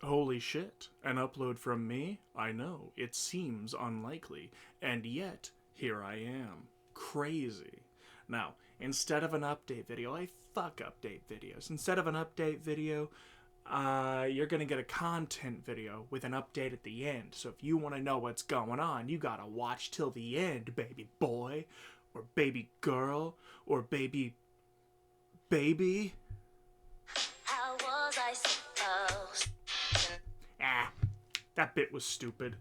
Holy shit. An upload from me? I know, it seems unlikely. And yet, here I am. Crazy. Now, instead of an update video, I fuck update videos. Instead of an update video, you're gonna get a content video with an update at the end. So if you want to know what's going on, you gotta watch till the end, baby boy, or baby girl, or baby. How was I supposed? That bit was stupid.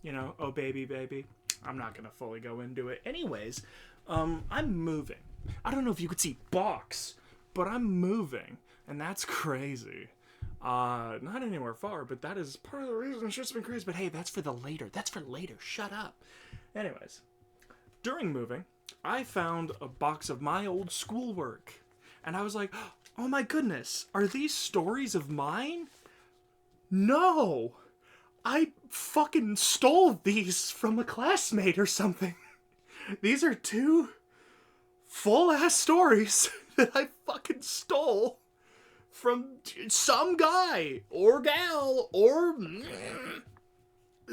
You know, oh baby. I'm not gonna fully go into it. Anyways, I'm moving. I don't know if you could see box, but I'm moving, and that's crazy. Not anywhere far, but that is part of the reason shit's been crazy. But hey, that's for the later. That's for later. Shut up. Anyways, during moving, I found a box of my old schoolwork, and I was like, oh my goodness, are these stories of mine? No! I fucking stole these from a classmate or something. These are two full-ass stories that I fucking stole from some guy or gal or...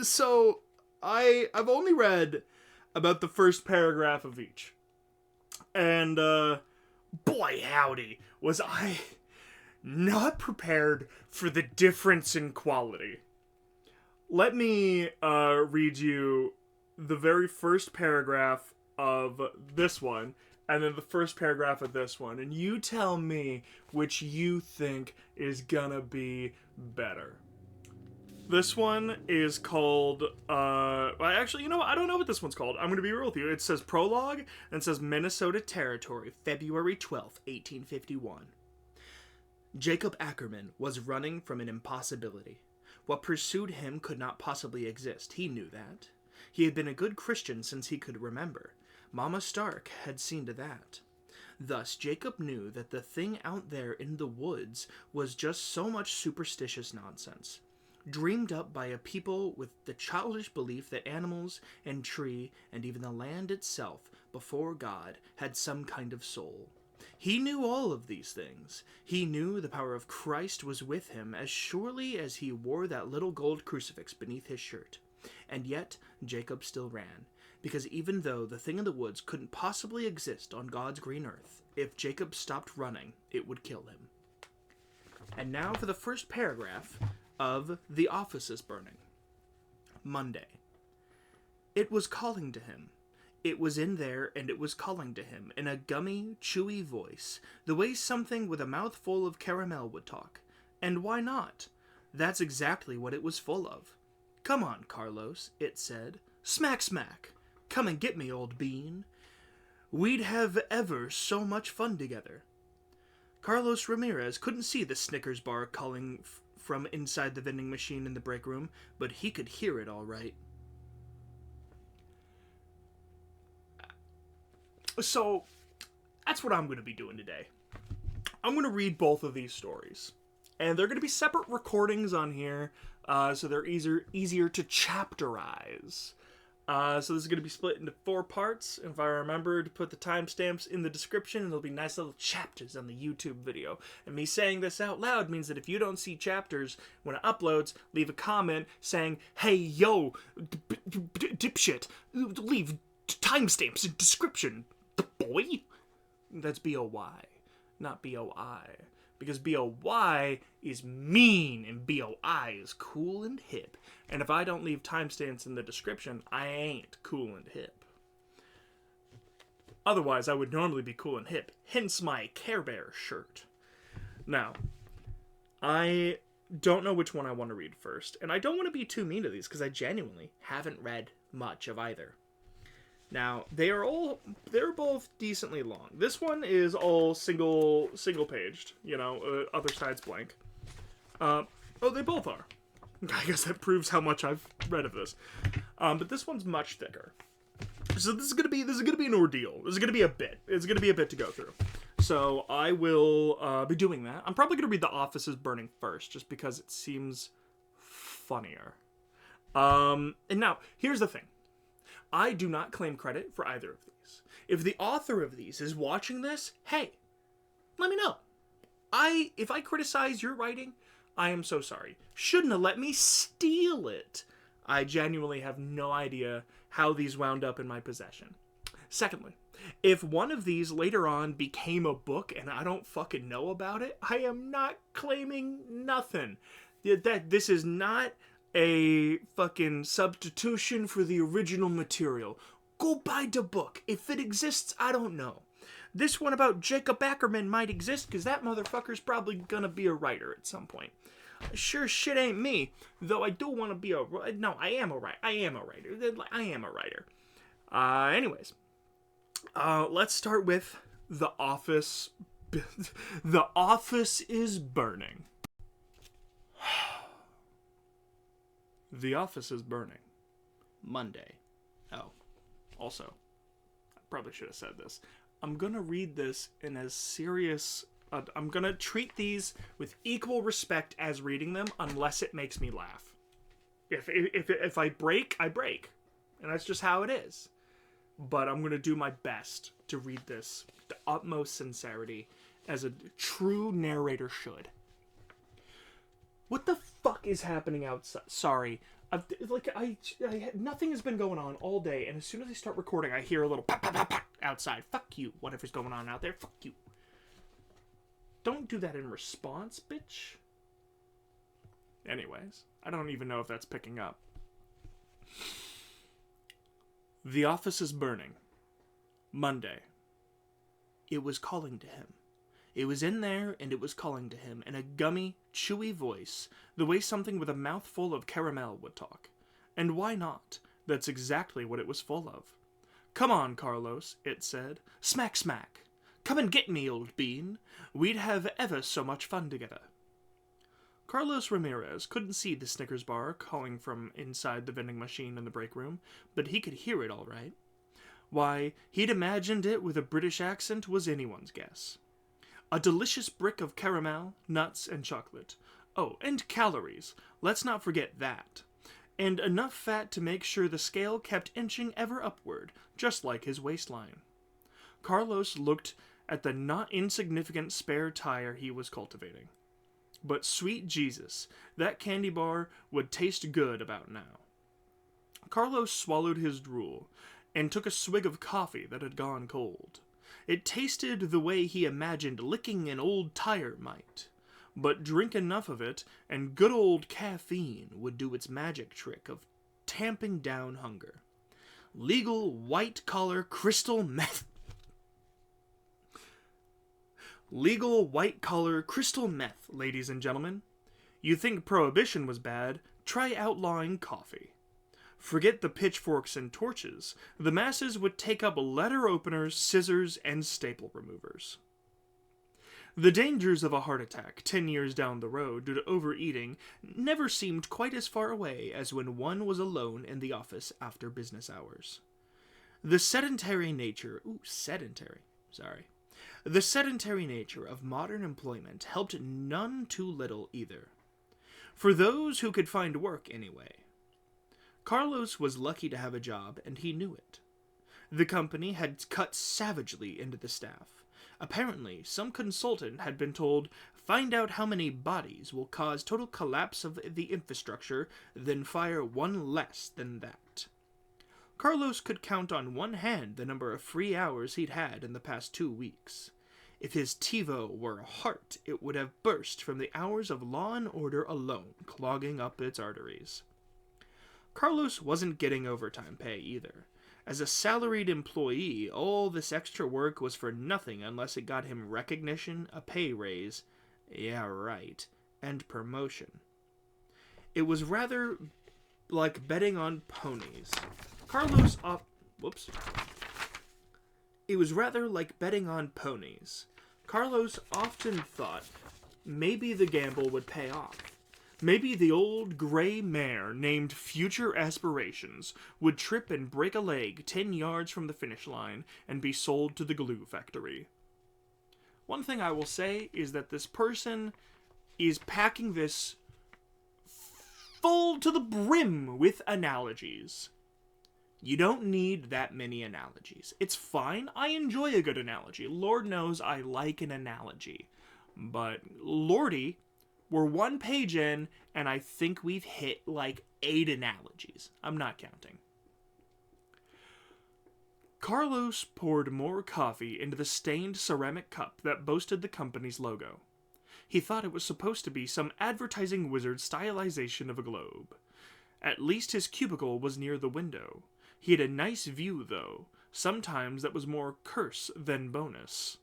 So, I've only read about the first paragraph of each. And, boy howdy, was I not prepared for the difference in quality. Let me read you the very first paragraph of this one, and then the first paragraph of this one, and you tell me which you think is gonna be better. This one is called, actually, you know what? I don't know what this one's called. I'm gonna be real with you. It says Prologue, and it says Minnesota Territory, February 12th, 1851. Jacob Ackerman was running from an impossibility. What pursued him could not possibly exist. He knew that. He had been a good Christian since he could remember. Mama Stark had seen to that. Thus, Jacob knew that the thing out there in the woods was just so much superstitious nonsense, dreamed up by a people with the childish belief that animals and tree and even the land itself before God had some kind of soul. He knew all of these things. He knew the power of Christ was with him as surely as he wore that little gold crucifix beneath his shirt. And yet, Jacob still ran, because even though the thing in the woods couldn't possibly exist on God's green earth, if Jacob stopped running, it would kill him. And now for the first paragraph of The Office is Burning. Monday. It was calling to him. It was in there, and it was calling to him, in a gummy, chewy voice, the way something with a mouth full of caramel would talk. And why not? That's exactly what it was full of. Come on, Carlos, it said. Smack, smack. Come and get me, old bean. We'd have ever so much fun together. Carlos Ramirez couldn't see the Snickers bar calling from inside the vending machine in the break room, but he could hear it all right. So, that's what I'm going to be doing today. I'm going to read both of these stories. And they're going to be separate recordings on here, so they're easier to chapterize. So this is going to be split into 4 parts. If I remember to put the timestamps in the description, it'll be nice little chapters on the YouTube video. And me saying this out loud means that if you don't see chapters when it uploads, leave a comment saying, hey, yo, dipshit, leave timestamps in description. Boy? That's B-O-Y, not B-O-I. Because B-O-Y is mean and B-O-I is cool and hip. And if I don't leave timestamps in the description, I ain't cool and hip. Otherwise, I would normally be cool and hip. Hence my Care Bear shirt. Now, I don't know which one I want to read first. And I don't want to be too mean to these because I genuinely haven't read much of either. Now, they're both decently long. This one is all single paged, you know, other side's blank. Oh, they both are. I guess that proves how much I've read of this. But this one's much thicker. So this is gonna be an ordeal. This is gonna be a bit. It's gonna be a bit to go through. So I will be doing that. I'm probably gonna read The Office is Burning first, just because it seems funnier. And now, here's the thing. I do not claim credit for either of these. If the author of these is watching this, hey, let me know. If I criticize your writing, I am so sorry. Shouldn't have let me steal it. I genuinely have no idea how these wound up in my possession. Secondly, if one of these later on became a book and I don't fucking know about it, I am not claiming nothing. This is not a fucking substitution for the original material. Go buy the book. If it exists, I don't know. This one about Jacob Ackerman might exist because that motherfucker's probably gonna be a writer at some point. Sure shit ain't me, though I do want to be no, I am a writer. I am a writer. Anyways, let's start with The Office. The Office is burning. The Office is burning. Monday. Oh, also, I probably should have said this. I'm gonna read this in as serious... I'm gonna treat these with equal respect as reading them, unless it makes me laugh. If I break, I break. And that's just how it is. But I'm gonna do my best to read this with the utmost sincerity, as a true narrator should. What the fuck is happening outside? Sorry. Nothing has been going on all day, and as soon as I start recording, I hear a little pop, pop, pop, pop outside. Fuck you. Whatever's going on out there, fuck you. Don't do that in response, bitch. Anyways, I don't even know if that's picking up. The Office is burning. Monday. It was calling to him. It was in there, and it was calling to him in a gummy, chewy voice, the way something with a mouthful of caramel would talk. And why not? That's exactly what it was full of. Come on, Carlos, it said. Smack, smack. Come and get me, old bean. We'd have ever so much fun together. Carlos Ramirez couldn't see the Snickers bar calling from inside the vending machine in the break room, but he could hear it all right. Why, he'd imagined it with a British accent was anyone's guess. A delicious brick of caramel, nuts, and chocolate. Oh, and calories. Let's not forget that. And enough fat to make sure the scale kept inching ever upward, just like his waistline. Carlos looked at the not insignificant spare tire he was cultivating. But sweet Jesus, that candy bar would taste good about now. Carlos swallowed his drool and took a swig of coffee that had gone cold. It tasted the way he imagined licking an old tire might. But drink enough of it, and good old caffeine would do its magic trick of tamping down hunger. Legal white-collar crystal meth... Legal white-collar crystal meth, ladies and gentlemen. You think prohibition was bad? Try outlawing coffee. Forget the pitchforks and torches. The masses would take up letter openers, scissors, and staple removers. The dangers of a heart attack 10 years down the road due to overeating never seemed quite as far away as when one was alone in the office after business hours. The sedentary nature of modern employment helped none too little either. For those who could find work anyway. Carlos was lucky to have a job, and he knew it. The company had cut savagely into the staff. Apparently, some consultant had been told, find out how many bodies will cause total collapse of the infrastructure, then fire one less than that. Carlos could count on one hand the number of free hours he'd had in the past 2 weeks. If his TiVo were a heart, it would have burst from the hours of Law and Order alone, clogging up its arteries. Carlos wasn't getting overtime pay either. As a salaried employee, all this extra work was for nothing unless it got him recognition, a pay raise, yeah right, and promotion. It was rather like betting on ponies. It was rather like betting on ponies. Carlos often thought maybe the gamble would pay off. Maybe the old gray mare named Future Aspirations would trip and break a leg 10 yards from the finish line and be sold to the glue factory. One thing I will say is that this person is packing this full to the brim with analogies. You don't need that many analogies. It's fine. I enjoy a good analogy. Lord knows I like an analogy. But Lordy We're one page in, and I think we've hit like 8 analogies. I'm not counting. Carlos poured more coffee into the stained ceramic cup that boasted the company's logo. He thought it was supposed to be some advertising wizard stylization of a globe. At least his cubicle was near the window. He had a nice view, though. Sometimes that was more curse than bonus.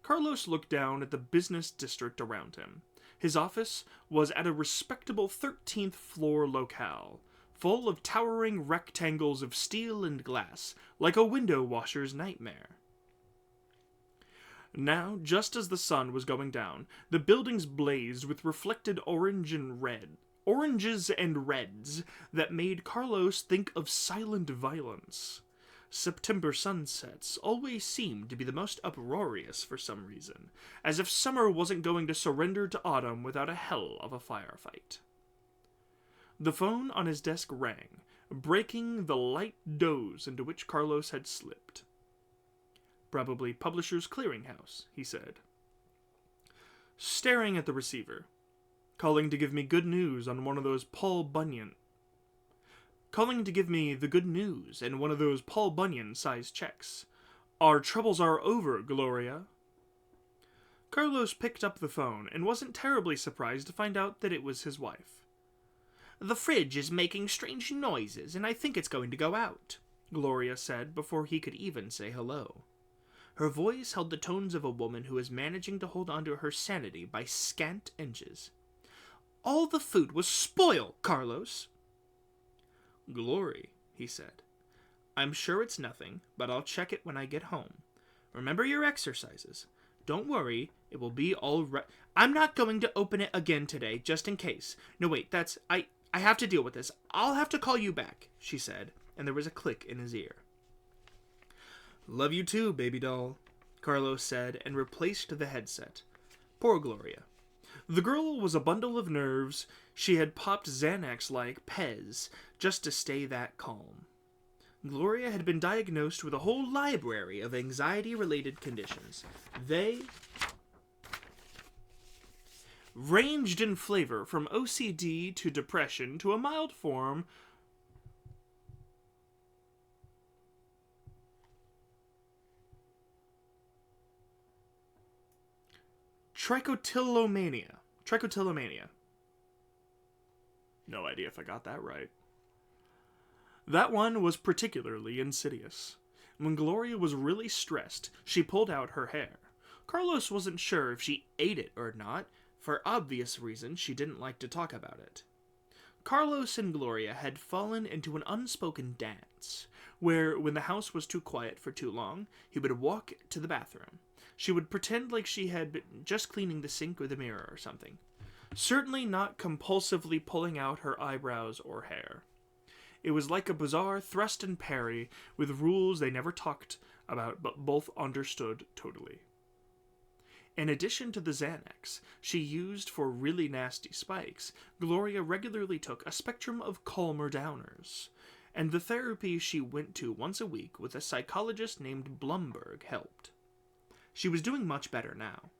Carlos looked down at the business district around him. His office was at a respectable 13th floor locale, full of towering rectangles of steel and glass, like a window washer's nightmare. Now, just as the sun was going down, the buildings blazed with reflected oranges and reds that made Carlos think of silent violence. September sunsets always seemed to be the most uproarious for some reason, as if summer wasn't going to surrender to autumn without a hell of a firefight. The phone on his desk rang, breaking the light doze into which Carlos had slipped. "Probably Publishers Clearinghouse," he said, staring at the receiver. "Calling to give me good news on one of those Paul Bunyan. Calling to give me the good news and one of those Paul Bunyan-sized checks. Our troubles are over, Gloria." Carlos picked up the phone and wasn't terribly surprised to find out that it was his wife. "The fridge is making strange noises, and I think it's going to go out," Gloria said before he could even say hello. Her voice held the tones of a woman who is managing to hold onto her sanity by scant inches. "All the food was spoiled, Carlos." "Glory," he said. "I'm sure it's nothing, but I'll check it when I get home. Remember your exercises. Don't worry, it will be all right." "I'm not going to open it again today, just in case. No, wait, I have to deal with this. I'll have to call you back," she said, and there was a click in his ear. "Love you too, baby doll," Carlos said, and replaced the headset. Poor Gloria. The girl was a bundle of nerves. She had popped Xanax like Pez, just to stay that calm. Gloria had been diagnosed with a whole library of anxiety-related conditions. They ranged in flavor from OCD to depression to a mild form trichotillomania. No idea if I got that right. That one was particularly insidious. When Gloria was really stressed, she pulled out her hair. Carlos wasn't sure if she ate it or not. For obvious reasons, she didn't like to talk about it. Carlos and Gloria had fallen into an unspoken dance, where, when the house was too quiet for too long, he would walk to the bathroom. She would pretend like she had been just cleaning the sink or the mirror or something. Certainly not compulsively pulling out her eyebrows or hair. It was like a bizarre thrust and parry with rules they never talked about but both understood totally. In addition to the Xanax she used for really nasty spikes, Gloria regularly took a spectrum of calmer downers, and the therapy she went to once a week with a psychologist named Blumberg helped. She was doing much better now.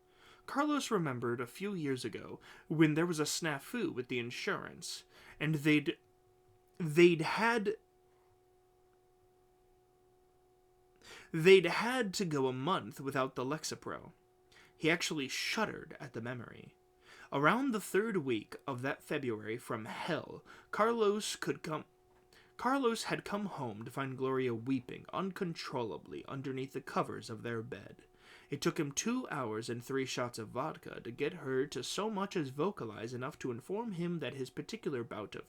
Carlos remembered a few years ago when there was a snafu with the insurance, and they'd had to go a month without the Lexapro. He actually shuddered at the memory. Around the 3rd week of that February from hell, Carlos had come home to find Gloria weeping uncontrollably underneath the covers of their bed. It took him 2 hours and 3 shots of vodka to get her to so much as vocalize enough to inform him that his particular bout of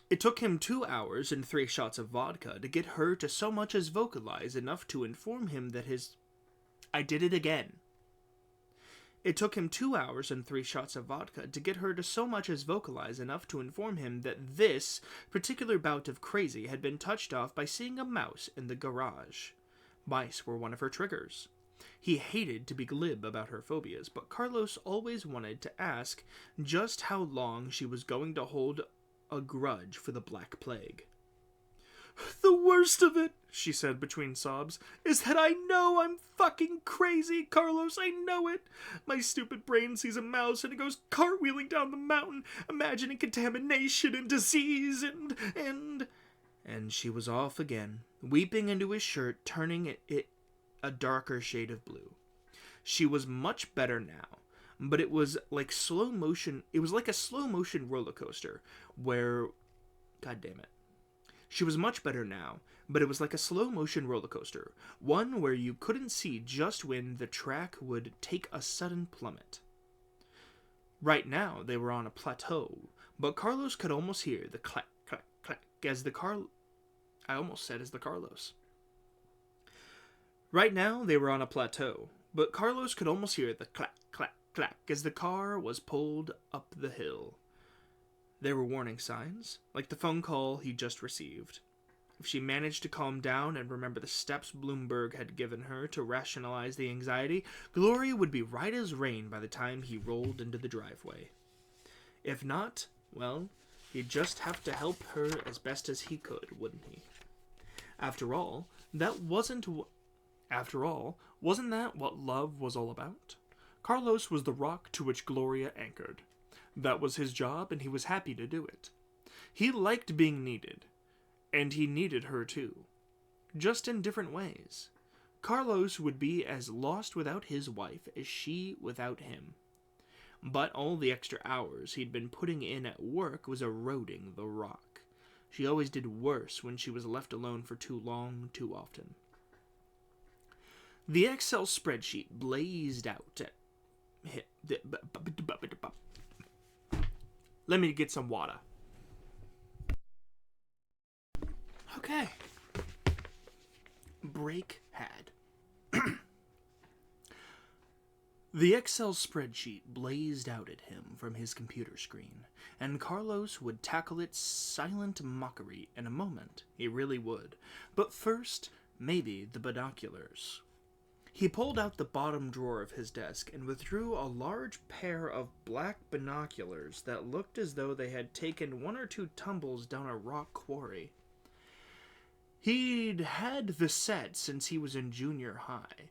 It took him 2 hours and 3 shots of vodka to get her to so much as vocalize enough to inform him that his... I did it again. It took him 2 hours and 3 shots of vodka to get her to so much as vocalize enough to inform him that this particular bout of crazy had been touched off by seeing a mouse in the garage. Mice were one of her triggers. He hated to be glib about her phobias, but Carlos always wanted to ask just how long she was going to hold a grudge for the Black Plague. "The worst of it," she said between sobs, is that I know I'm fucking crazy, Carlos, I know it. My stupid brain sees a mouse and it goes cartwheeling down the mountain, imagining contamination and disease and she was off again, weeping into his shirt, turning it a darker shade of blue. She was much better now, but it was like slow motion. It was like a slow motion roller coaster where, God damn it. She was much better now, but it was like a slow motion roller coaster, one where you couldn't see just when the track would take a sudden plummet. Right now, they were on a plateau, but Carlos could almost hear the clack, clack, clack as the car. I almost said as the Carlos. Right now, they were on a plateau, but Carlos could almost hear the clack, clack, clack as the car was pulled up the hill. There were warning signs, like the phone call he just received. If she managed to calm down and remember the steps Bloomberg had given her to rationalize the anxiety, Gloria would be right as rain by the time he rolled into the driveway. If not, well, he'd just have to help her as best as he could, wouldn't he? After all, wasn't that what love was all about? Carlos was the rock to which Gloria anchored. That was his job, and he was happy to do it. He liked being needed, and he needed her too, just in different ways. Carlos would be as lost without his wife as she without him. But all the extra hours he'd been putting in at work was eroding the rock. She always did worse when she was left alone for too long, too often. The Excel spreadsheet blazed out at... Let me get some water. Okay. Break had. The Excel spreadsheet blazed out at him from his computer screen, and Carlos would tackle its silent mockery in a moment. He really would. But first, maybe the binoculars. He pulled out the bottom drawer of his desk and withdrew a large pair of black binoculars that looked as though they had taken 1 or 2 tumbles down a rock quarry. He'd had the set since he was in junior high.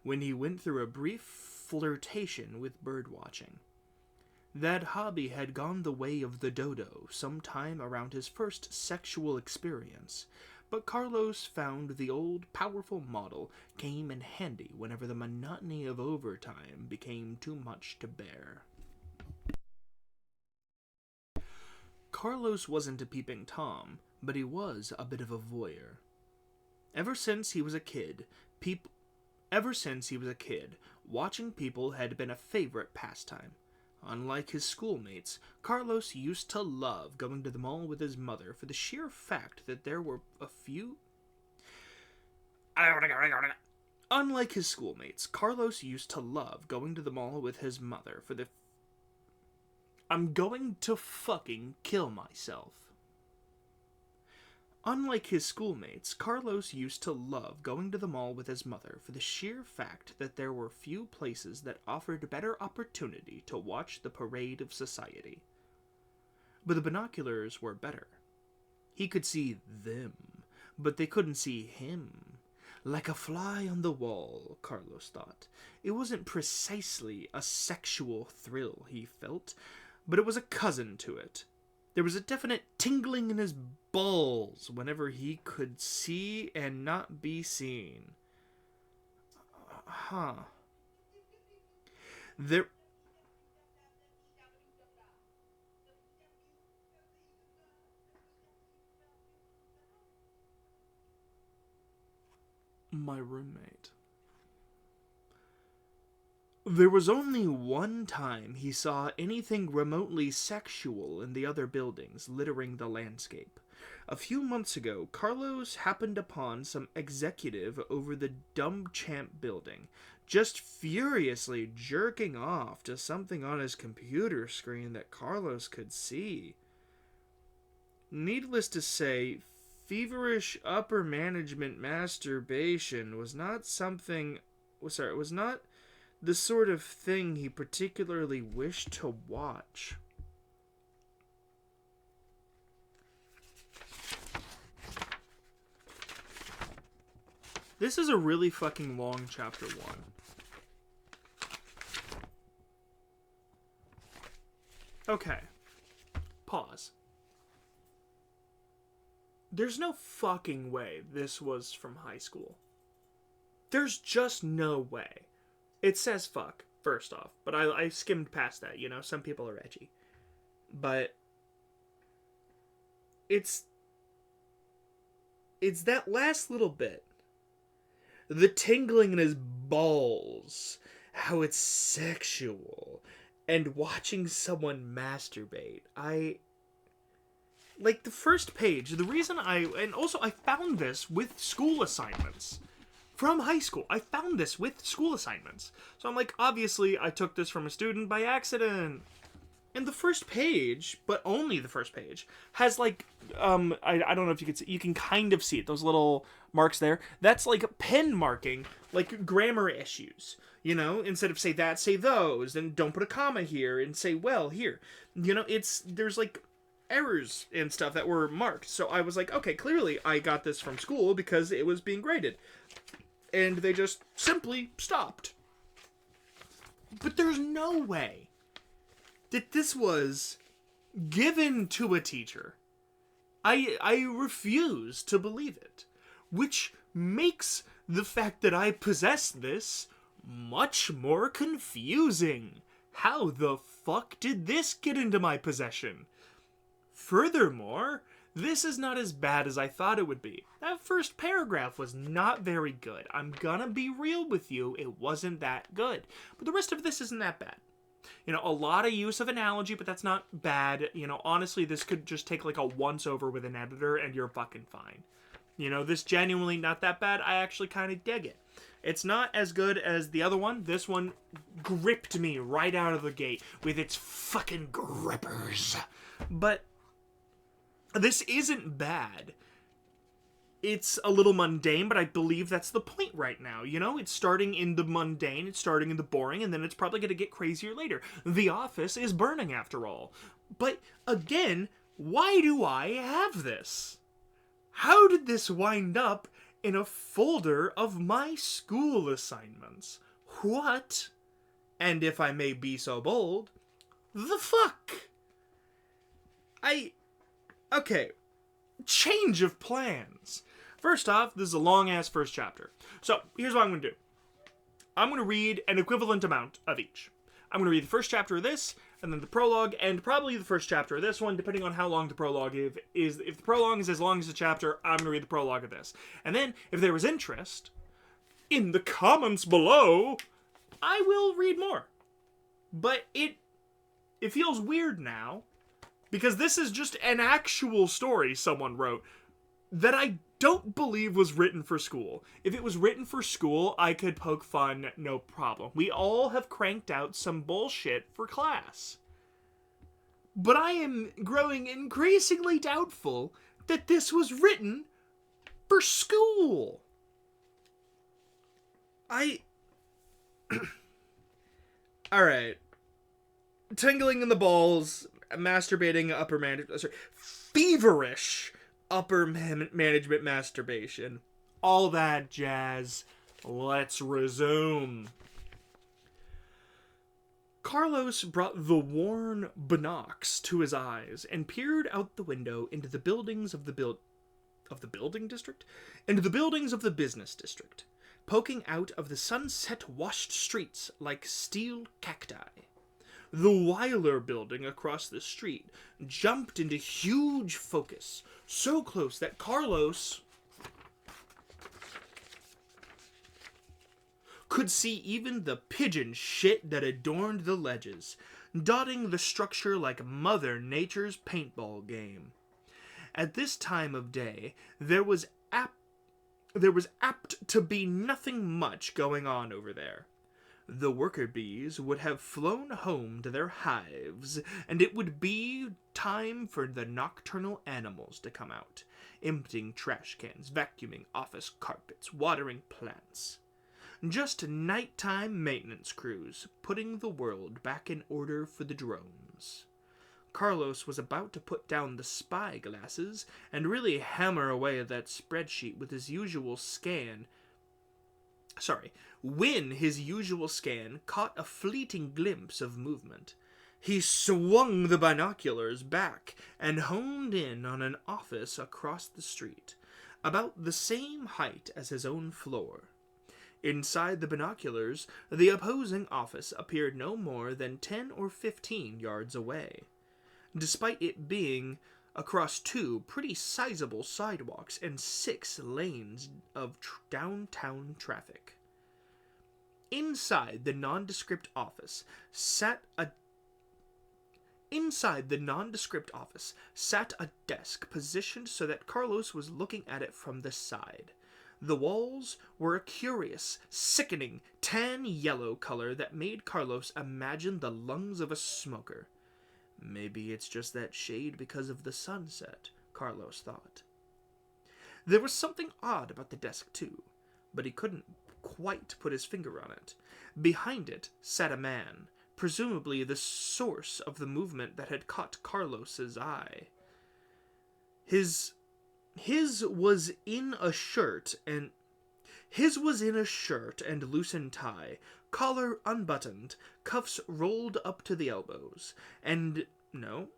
When he went through a brief flirtation with birdwatching. That hobby had gone the way of the dodo sometime around his first sexual experience, but Carlos found the old, powerful model came in handy whenever the monotony of overtime became too much to bear. Carlos wasn't a peeping Tom, but he was a bit of a voyeur. Ever since he was a kid, watching people had been a favorite pastime. Unlike his schoolmates, Carlos used to love going to the mall with his mother for the sheer fact that there were a few... Unlike his schoolmates, Carlos used to love going to the mall with his mother for the... I'm going to fucking kill myself. Unlike his schoolmates, Carlos used to love going to the mall with his mother for the sheer fact that there were few places that offered better opportunity to watch the parade of society. But the binoculars were better. He could see them, but they couldn't see him. Like a fly on the wall, Carlos thought. It wasn't precisely a sexual thrill he felt, but it was a cousin to it. There was a definite tingling in his balls whenever he could see and not be seen. My roommate. There was only one time he saw anything remotely sexual in the other buildings littering the landscape. A few months ago, Carlos happened upon some executive over the Dumbchamp building, just furiously jerking off to something on his computer screen that Carlos could see. Needless to say, feverish upper management masturbation was not the sort of thing he particularly wished to watch. This is a really fucking long chapter 1. Okay. Pause. There's no fucking way this was from high school. There's just no way. It says fuck, first off, but I skimmed past that, you know, some people are edgy. But it's that last little bit. The tingling in his balls, how it's sexual, and watching someone masturbate. Like, the first page, the reason and also I found this with school assignments. From high school. I found this with school assignments. So I'm like, obviously, I took this from a student by accident. And the first page, but only the first page, has like, I don't know if you can see, you can kind of see it, those little marks there. That's like pen marking, like grammar issues. You know, instead of say that, say those, and don't put a comma here, and say well here. You know, there's like errors and stuff that were marked. So I was like, okay, clearly I got this from school because it was being graded. And they just simply stopped. But there's no way that this was given to a teacher. I refuse to believe it. Which makes the fact that I possess this much more confusing. How the fuck did this get into my possession? Furthermore, this is not as bad as I thought it would be. That first paragraph was not very good. I'm gonna be real with you, it wasn't that good. But the rest of this isn't that bad. You know, a lot of use of analogy, but that's not bad. You know, honestly, this could just take like a once-over with an editor and you're fucking fine. You know, this genuinely not that bad. I actually kind of dig it. It's not as good as the other one. This one gripped me right out of the gate with its fucking grippers. But this isn't bad. It's a little mundane, but I believe that's the point right now. You know, it's starting in the mundane, it's starting in the boring, and then it's probably going to get crazier later. The Office is burning, after all. But, again, why do I have this? How did this wind up in a folder of my school assignments? What? And if I may be so bold, the fuck? Okay. Change of plans. First off, this is a long-ass first chapter. So, here's what I'm going to do. I'm going to read an equivalent amount of each. I'm going to read the first chapter of this, and then the prologue, and probably the first chapter of this one, depending on how long the prologue is. If the prologue is as long as the chapter, I'm going to read the prologue of this. And then, if there was interest, in the comments below, I will read more. But it feels weird now, because this is just an actual story someone wrote that I don't believe was written for school. If it was written for school, I could poke fun, no problem. We all have cranked out some bullshit for class. But I am growing increasingly doubtful that this was written for school. Alright. Tingling in the balls, masturbating upper management, feverish upper management masturbation. All that jazz. Let's resume. Carlos brought the worn binocs to his eyes and peered out the window into the buildings of the building district? Into the buildings of the business district, poking out of the sunset-washed streets like steel cacti. The Weiler building across the street jumped into huge focus, so close that Carlos could see even the pigeon shit that adorned the ledges, dotting the structure like Mother Nature's paintball game. At this time of day, there was apt to be nothing much going on over there. The worker bees would have flown home to their hives, and it would be time for the nocturnal animals to come out, emptying trash cans, vacuuming office carpets, watering plants. Just nighttime maintenance crews, putting the world back in order for the drones. Carlos was about to put down the spy glasses and really hammer away at that spreadsheet with his usual scan. When his usual scan caught a fleeting glimpse of movement. He swung the binoculars back and honed in on an office across the street, about the same height as his own floor. Inside the binoculars, the opposing office appeared no more than 10 or 15 yards away, despite it being across 2 pretty sizable sidewalks and 6 lanes of downtown traffic. Inside the nondescript office sat a desk positioned so that Carlos was looking at it from the side. The walls were a curious, sickening, tan-yellow color that made Carlos imagine the lungs of a smoker. Maybe it's just that shade because of the sunset, Carlos thought. There was something odd about the desk, too, but he couldn't quite put his finger on it. Behind it sat a man, presumably the source of the movement that had caught Carlos's eye. His was in a shirt and loosened tie, collar unbuttoned, cuffs rolled up to the elbows, and no,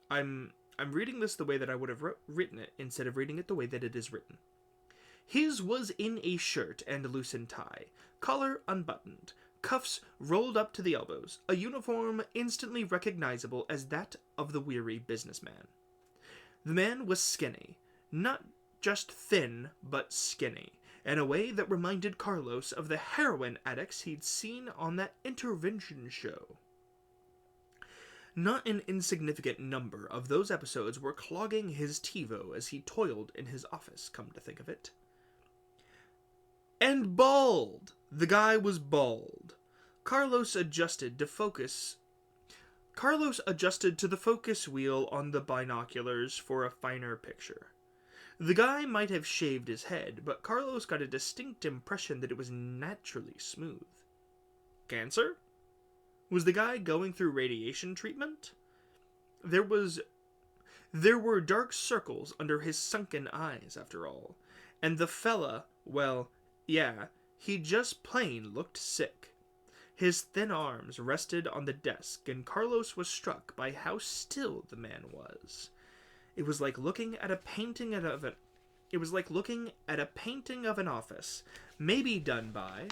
I'm reading this the way that I would have written it instead of reading it the way that it is written. His was in a shirt and loosened tie, collar unbuttoned, cuffs rolled up to the elbows, a uniform instantly recognizable as that of the weary businessman. The man was skinny, not just thin, but skinny, in a way that reminded Carlos of the heroin addicts he'd seen on that intervention show. Not an insignificant number of those episodes were clogging his TiVo as he toiled in his office, come to think of it. And bald! The guy was bald. Carlos adjusted to the focus wheel on the binoculars for a finer picture. The guy might have shaved his head, but Carlos got a distinct impression that it was naturally smooth. Cancer? Was the guy going through radiation treatment? There were dark circles under his sunken eyes, after all, and the fella, well, yeah, he just plain looked sick. His thin arms rested on the desk, and Carlos was struck by how still the man was. It was like looking at a painting of an office, maybe done by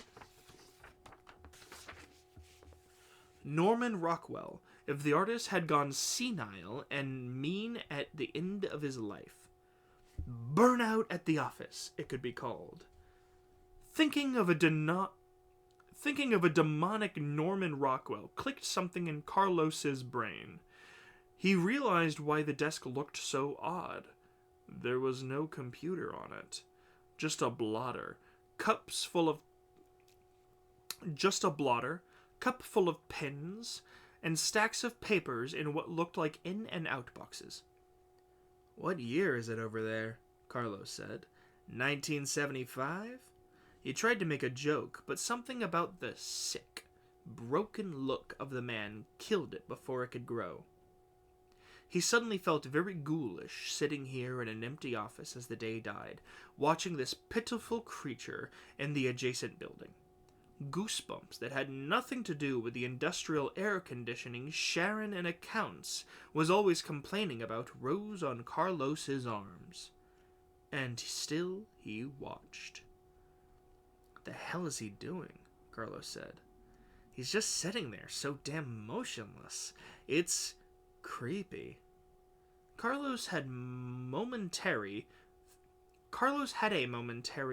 Norman Rockwell, if the artist had gone senile and mean at the end of his life. Burnout at the office, it could be called. Thinking of a demonic Norman Rockwell clicked something in Carlos's brain. He realized why the desk looked so odd. There was no computer on it. Just a blotter. Cup full of pens, and stacks of papers in what looked like in and out boxes. "What year is it over there?" Carlos said. 1975? He tried to make a joke, but something about the sick, broken look of the man killed it before it could grow. He suddenly felt very ghoulish sitting here in an empty office as the day died, watching this pitiful creature in the adjacent building. Goosebumps that had nothing to do with the industrial air conditioning Sharon in accounts was always complaining about rose on Carlos's arms. And still he watched. "What the hell is he doing?" Carlos said. "He's just sitting there, so damn motionless. It's creepy." Carlos had a momentary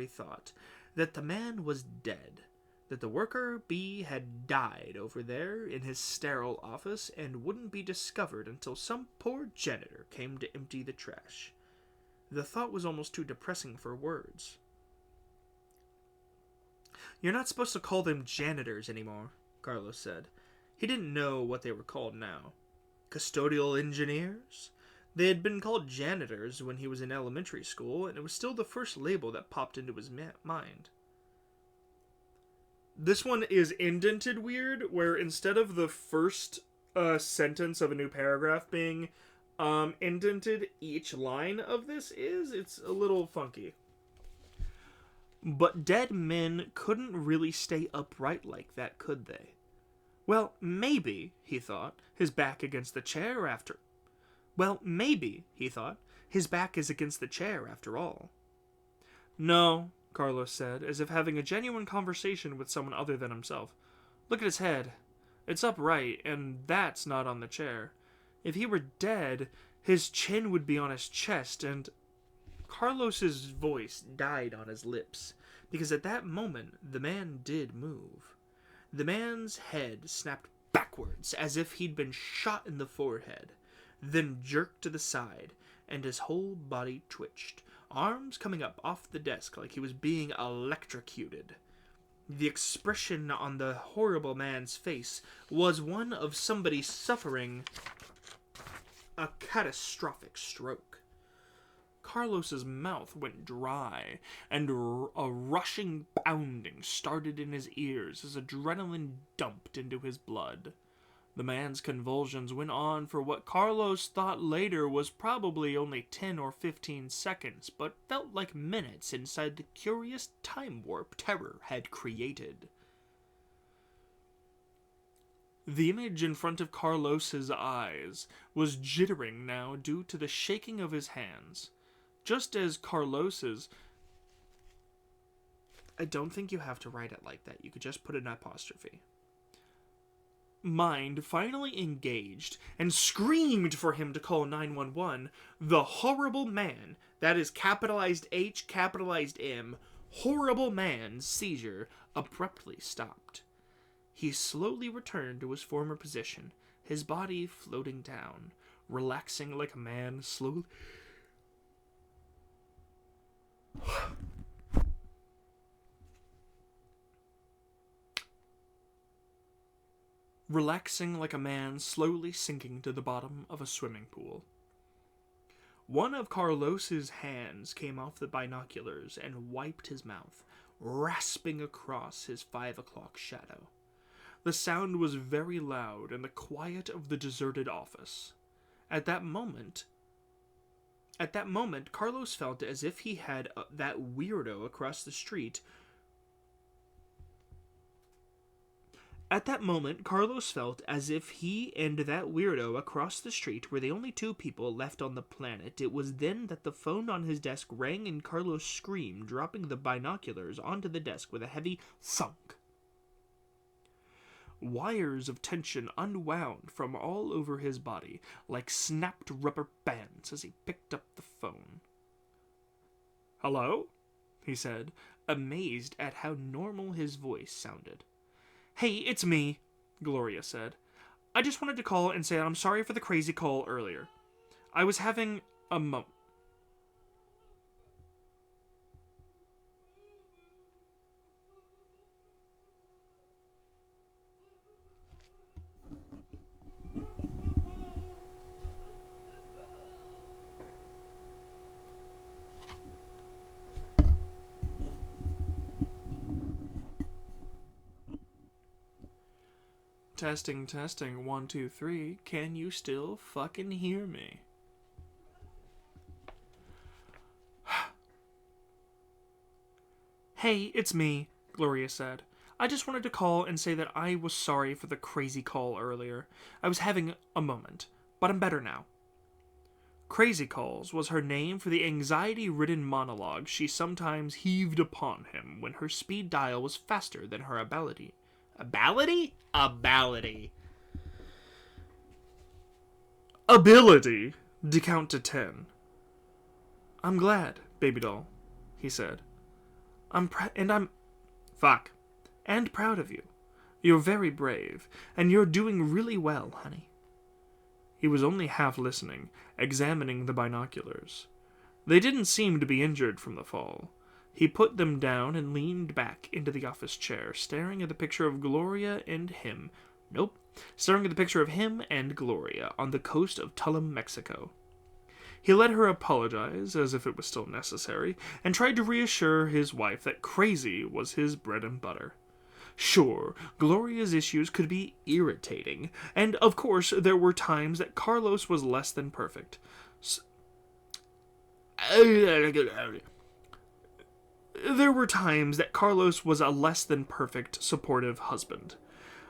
thought that the man was dead, that the worker bee had died over there in his sterile office and wouldn't be discovered until some poor janitor came to empty the trash. The thought was almost too depressing for words. "You're not supposed to call them janitors anymore," Carlos said. He didn't know what they were called now. Custodial engineers? They had been called janitors when he was in elementary school, and it was still the first label that popped into his mind. This one is indented weird, where instead of the first sentence of a new paragraph being indented, each line of this it's a little funky. But dead men couldn't really stay upright like that, could they? Well, maybe, he thought, his back against the chair after... Well, maybe, he thought, his back is against the chair after all. No, Carlos said, as if having a genuine conversation with someone other than himself. Look at his head. It's upright, and that's not on the chair. If he were dead, his chin would be on his chest, and... Carlos's voice died on his lips, because at that moment the man did move. The man's head snapped backwards as if he'd been shot in the forehead, then jerked to the side, and his whole body twitched, arms coming up off the desk like he was being electrocuted. The expression on the horrible man's face was one of somebody suffering a catastrophic stroke. Carlos's mouth went dry, and a rushing pounding started in his ears as adrenaline dumped into his blood. The man's convulsions went on for what Carlos thought later was probably only 10 or 15 seconds, but felt like minutes inside the curious time warp terror had created. The image in front of Carlos's eyes was jittering now due to the shaking of his hands. Just as Carlos's... I don't think you have to write it like that. You could just put an apostrophe. Mind finally engaged and screamed for him to call 911, the horrible man, that is capitalized H, capitalized M, horrible man's seizure abruptly stopped. He slowly returned to his former position, his body floating down, relaxing like a man slowly... relaxing like a man slowly sinking to the bottom of a swimming pool. One of Carlos's hands came off the binoculars and wiped his mouth, rasping across his 5 o'clock shadow. The sound was very loud in the quiet of the deserted office. At that moment, Carlos felt as if he had that weirdo across the street. At that moment, Carlos felt as if he and that weirdo across the street were the only two people left on the planet. It was then that the phone on his desk rang and Carlos screamed, dropping the binoculars onto the desk with a heavy thunk. Wires of tension unwound from all over his body, like snapped rubber bands as he picked up the phone. "Hello?" he said, amazed at how normal his voice sounded. "Hey, it's me," Gloria said. "I just wanted to call and say I'm sorry for the crazy call earlier. I was having a Testing, 1, 2, 3. Can you still fucking hear me? "Hey, it's me," Gloria said. "I just wanted to call and say that I was sorry for the crazy call earlier. I was having a moment, but I'm better now." Crazy Calls was her name for the anxiety-ridden monologue she sometimes heaved upon him when her speed dial was faster than her ability. Ability to count to 10. "I'm glad, baby doll," he said. And proud of you. You're very brave, and you're doing really well, honey." He was only half listening, examining the binoculars. They didn't seem to be injured from the fall. He put them down and leaned back into the office chair, staring at the picture of Gloria and him. Staring at the picture of him and Gloria on the coast of Tulum, Mexico. He let her apologize, as if it was still necessary, and tried to reassure his wife that crazy was his bread and butter. Sure, Gloria's issues could be irritating, and of course there were times that Carlos was less than perfect. There were times that Carlos was a less than perfect supportive husband.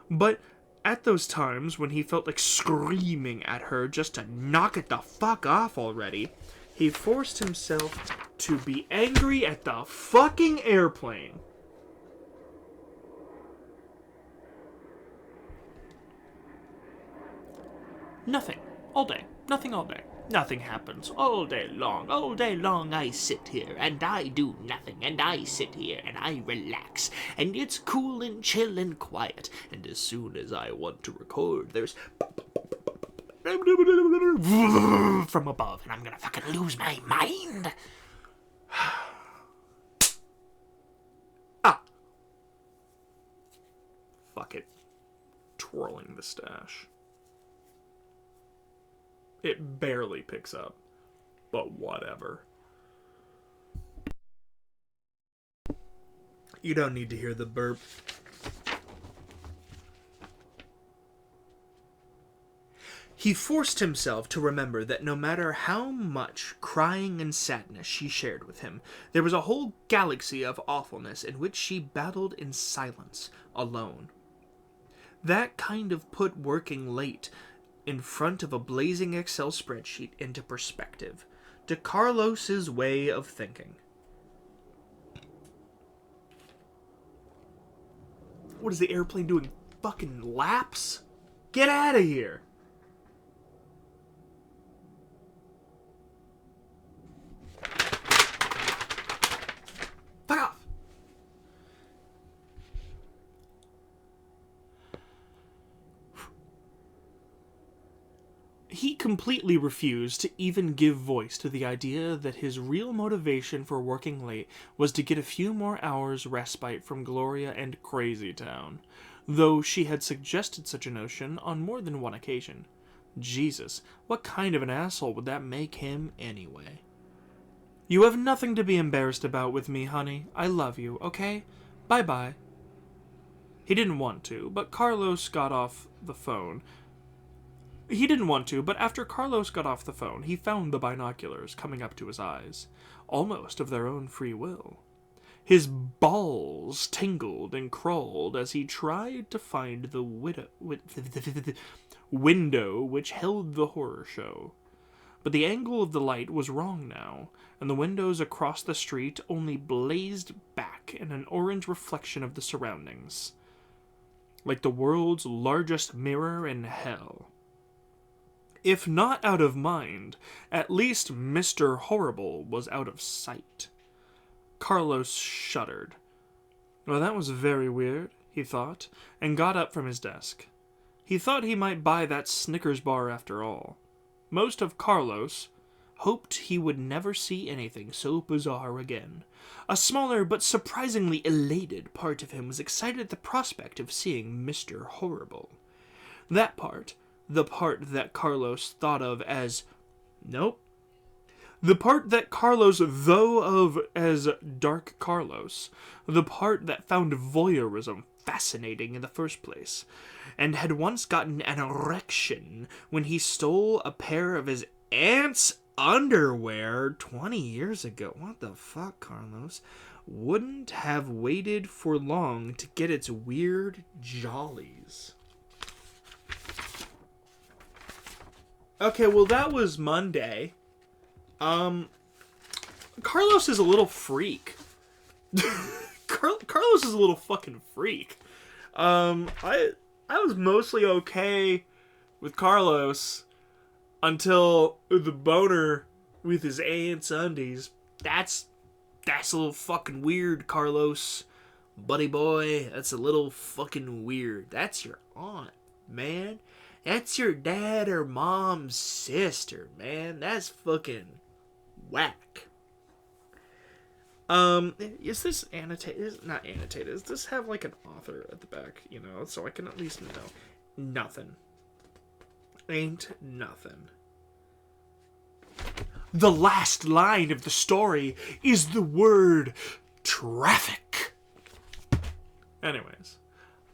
But at those times when he felt like screaming at her just to knock it the fuck off already, he forced himself to be angry at the fucking airplane. Nothing. All day. Nothing all day. Nothing happens all day long. All day long I sit here and I do nothing, and I sit here and I relax, and it's cool and chill and quiet, and as soon as I want to record, there's from above, and I'm gonna fucking lose my mind. Ah. Fuck it. Twirling the stash. It barely picks up, but whatever. You don't need to hear the burp. He forced himself to remember that no matter how much crying and sadness she shared with him, there was a whole galaxy of awfulness in which she battled in silence, alone. That kind of put working late in front of a blazing Excel spreadsheet into perspective, to Carlos's way of thinking. What is the airplane doing? Fucking laps? Get out of here! Fuck off! He completely refused to even give voice to the idea that his real motivation for working late was to get a few more hours respite from Gloria and Crazy Town, though she had suggested such a notion on more than one occasion. Jesus, what kind of an asshole would that make him anyway? You have nothing to be embarrassed about with me, honey. I love you, okay? Bye-bye. He didn't want to, but Carlos got off the phone. He didn't want to, but after Carlos got off the phone, he found the binoculars coming up to his eyes, almost of their own free will. His balls tingled and crawled as he tried to find the window which held the horror show. But the angle of the light was wrong now, and the windows across the street only blazed back in an orange reflection of the surroundings, like the world's largest mirror in hell. If not out of mind, at least Mr. Horrible was out of sight. Carlos shuddered. Well, that was very weird, he thought, and got up from his desk. He thought he might buy that Snickers bar after all. Most of Carlos hoped he would never see anything so bizarre again. A smaller but surprisingly elated part of him was excited at the prospect of seeing Mr. Horrible. That part, the part that Carlos thought of as, nope. The part that Carlos thought of as Dark Carlos. The part that found voyeurism fascinating in the first place, and had once gotten an erection when he stole a pair of his aunt's underwear 20 years ago. What the fuck, Carlos? Wouldn't have waited for long to get its weird jollies. Okay, well, that was Monday. Carlos is a little freak. Carlos is a little fucking freak. I was mostly okay with Carlos until the boner with his aunt's undies. That's a little fucking weird, Carlos. Buddy boy, that's a little fucking weird. That's your aunt, man. That's your dad or mom's sister, man. That's fucking whack. Is this annotated? Is not annotated. Does this have like an author at the back, so I can at least know? Nothing. Ain't nothing. The last line of the story is the word traffic. Anyways,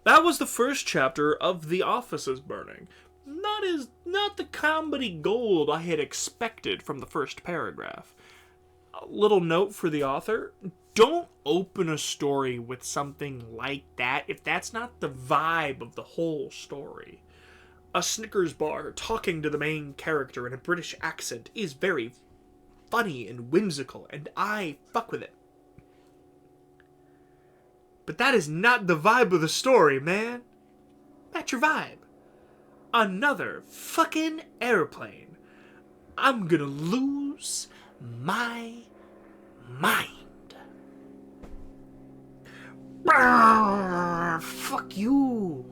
That was the first chapter of The Office is Burning. Not the comedy gold I had expected from the first paragraph. A little note for the author: don't open a story with something like that if that's not the vibe of the whole story. A Snickers bar talking to the main character in a British accent is very funny and whimsical, and I fuck with it. But that is not the vibe of the story, man. That's your vibe. Another fucking airplane. I'm gonna lose my mind. Brrr, fuck you.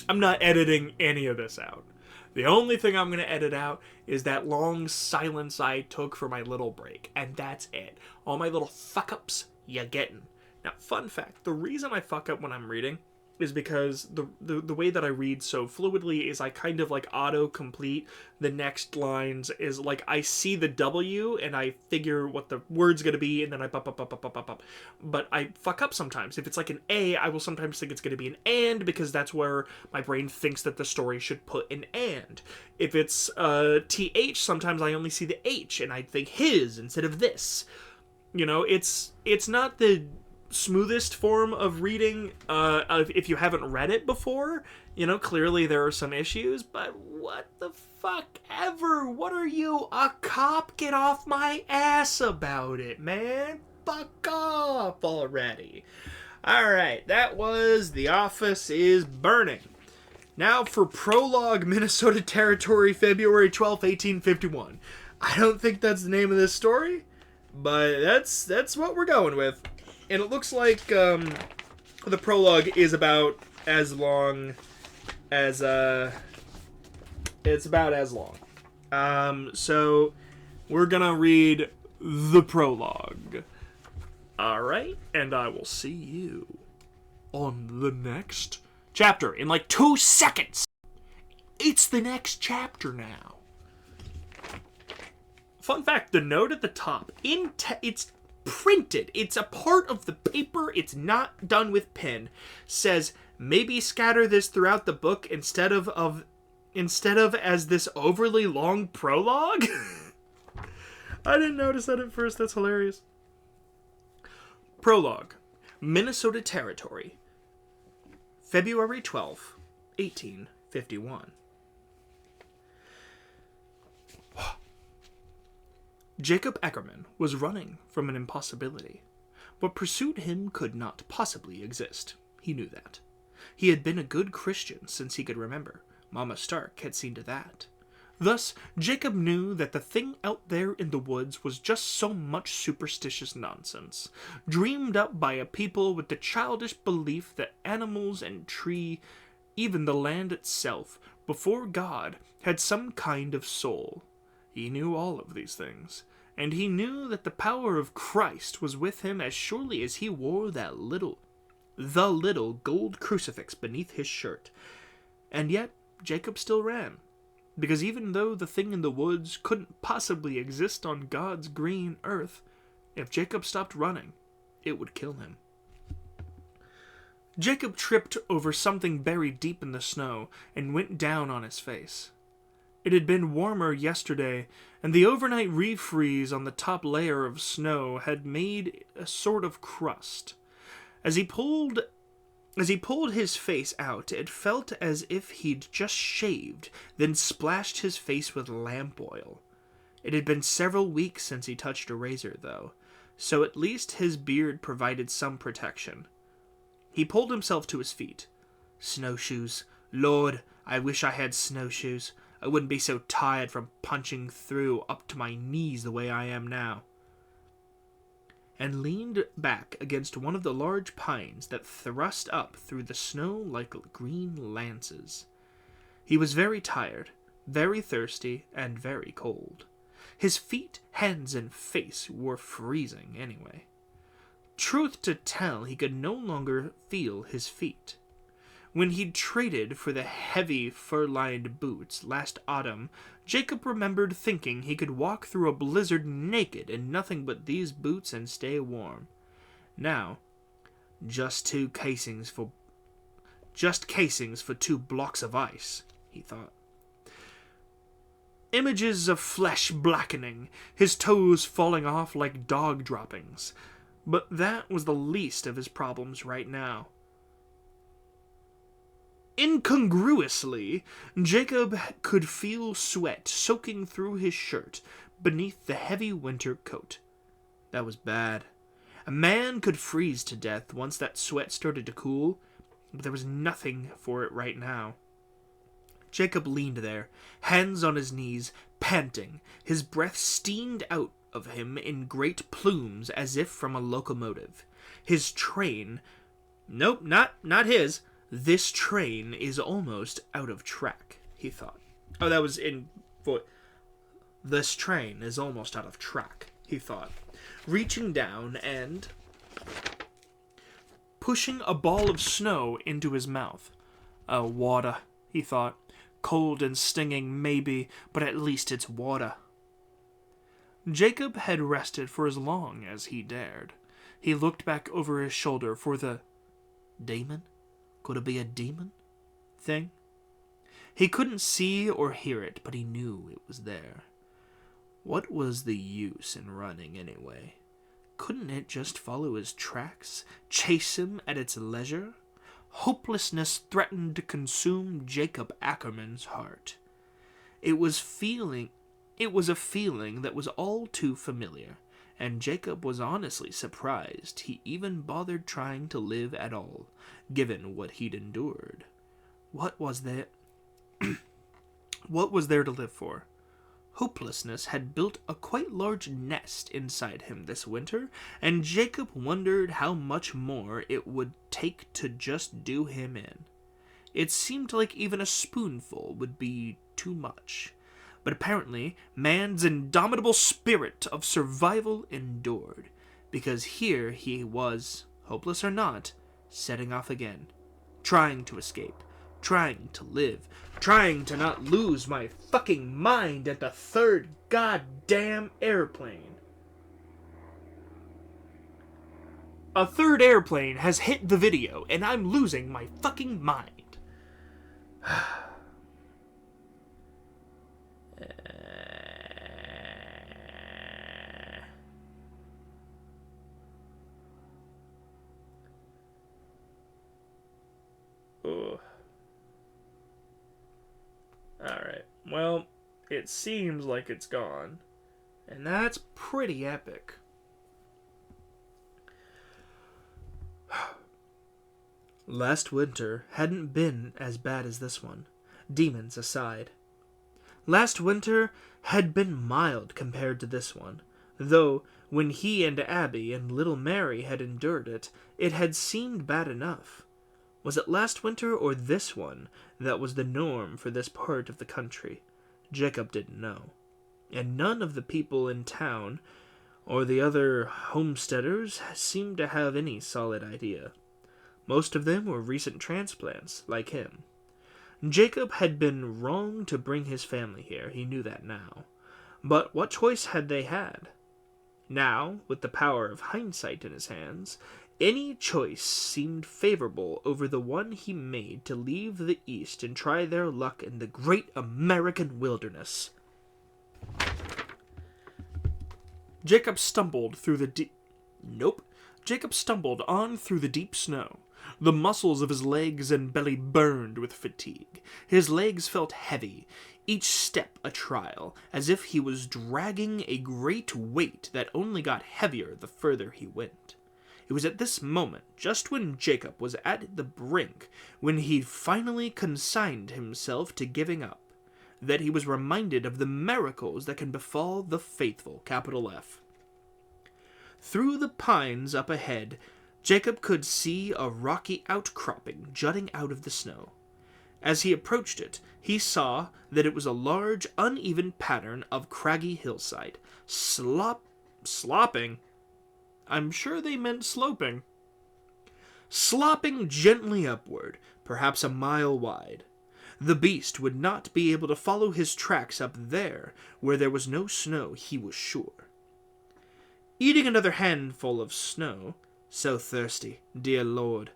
I'm not editing any of this out. The only thing I'm going to edit out is that long silence I took for my little break. And that's it. All my little fuck-ups, you're getting. Now, fun fact. The reason I fuck up when I'm reading is because the way that I read so fluidly is I kind of like auto-complete the next lines. Is like I see the W and I figure what the word's going to be, and then I up. But I fuck up sometimes. If it's like an A, I will sometimes think it's going to be an and, because that's where my brain thinks that the story should put an and. If it's TH, sometimes I only see the H and I think his instead of this. You know, it's not the smoothest form of reading if you haven't read it before. You know, clearly there are some issues, but what the fuck ever? What are you, a cop? Get off my ass about it, man. Fuck off already. Alright, that was The Office is Burning. Now for Prologue, Minnesota Territory, February 12th, 1851. I don't think that's the name of this story, but that's what we're going with. And it looks like the prologue is about as long as it's about as long. So we're gonna read the prologue. All right, and I will see you on the next chapter in like 2 seconds. It's the next chapter now. Fun fact: the note at the top it's printed. It's a part of the paper. It's not done with pen. Says maybe scatter this throughout the book instead of as this overly long prologue. I didn't notice that at first. That's hilarious. Prologue, Minnesota Territory, February 12th, 1851. Jacob Eckerman was running from an impossibility. What pursued him could not possibly exist. He knew that. He had been a good Christian since he could remember. Mama Stark had seen to that. Thus, Jacob knew that the thing out there in the woods was just so much superstitious nonsense, dreamed up by a people with the childish belief that animals and tree, even the land itself, before God, had some kind of soul. He knew all of these things, and he knew that the power of Christ was with him as surely as he wore the little gold crucifix beneath his shirt. And yet, Jacob still ran, because even though the thing in the woods couldn't possibly exist on God's green earth, if Jacob stopped running, it would kill him. Jacob tripped over something buried deep in the snow and went down on his face. It had been warmer yesterday, and the overnight refreeze on the top layer of snow had made a sort of crust. As he pulled his face out, it felt as if he'd just shaved, then splashed his face with lamp oil. It had been several weeks since he touched a razor, though, so at least his beard provided some protection. He pulled himself to his feet. Snowshoes. Lord, I wish I had snowshoes. I wouldn't be so tired from punching through up to my knees the way I am now. And leaned back against one of the large pines that thrust up through the snow like green lances. He was very tired, very thirsty, and very cold. His feet, hands, and face were freezing anyway. Truth to tell, he could no longer feel his feet. When he'd traded for the heavy fur-lined boots last autumn, Jacob remembered thinking he could walk through a blizzard naked in nothing but these boots and stay warm. Now, Just casings for 2 blocks of ice, he thought. Images of flesh blackening, his toes falling off like dog droppings. But that was the least of his problems right now. Incongruously, Jacob could feel sweat soaking through his shirt beneath the heavy winter coat. That was bad. A man could freeze to death once that sweat started to cool, but there was nothing for it right now. Jacob leaned there, hands on his knees, panting. His breath steamed out of him in great plumes as if from a locomotive. His train... Nope, not his. This train is almost out of track, he thought. Oh, that was in... This train is almost out of track, he thought, reaching down and pushing a ball of snow into his mouth. Water, he thought. Cold and stinging, maybe, but at least it's water. Jacob had rested for as long as he dared. He looked back over his shoulder for the... Demon? Could it be a demon? Thing? He couldn't see or hear it, but he knew it was there. What was the use in running, anyway? Couldn't it just follow his tracks, chase him at its leisure? Hopelessness threatened to consume Jacob Ackerman's heart. It was a feeling that was all too familiar, and Jacob was honestly surprised he even bothered trying to live at all, given what he'd endured. What was there to live for? Hopelessness had built a quite large nest inside him this winter, and Jacob wondered how much more it would take to just do him in. It seemed like even a spoonful would be too much. But apparently, man's indomitable spirit of survival endured, because here he was, hopeless or not, setting off again, trying to escape, trying to live, trying to not lose my fucking mind at the 3rd goddamn airplane. A 3rd airplane has hit the video, and I'm losing my fucking mind. Alright, well, it seems like it's gone. And that's pretty epic. Last winter hadn't been as bad as this one, demons aside. Last winter had been mild compared to this one, though when he and Abby and little Mary had endured it, it had seemed bad enough. Was it last winter or this one that was the norm for this part of the country? Jacob didn't know. And none of the people in town or the other homesteaders seemed to have any solid idea. Most of them were recent transplants, like him. Jacob had been wrong to bring his family here, he knew that now. But what choice had they had? Now, with the power of hindsight in his hands, any choice seemed favorable over the one he made to leave the East and try their luck in the great American wilderness. Jacob stumbled on through the deep snow. The muscles of his legs and belly burned with fatigue. His legs felt heavy, each step a trial, as if he was dragging a great weight that only got heavier the further he went. It was at this moment, just when Jacob was at the brink, when he finally consigned himself to giving up, that he was reminded of the miracles that can befall the faithful, capital F. Through the pines up ahead, Jacob could see a rocky outcropping jutting out of the snow. As he approached it, he saw that it was a large, uneven pattern of craggy hillside, slopping. I'm sure they meant sloping. Slopping gently upward, perhaps a mile wide. The beast would not be able to follow his tracks up there, where there was no snow, he was sure. Eating another handful of snow, So thirsty, dear Lord.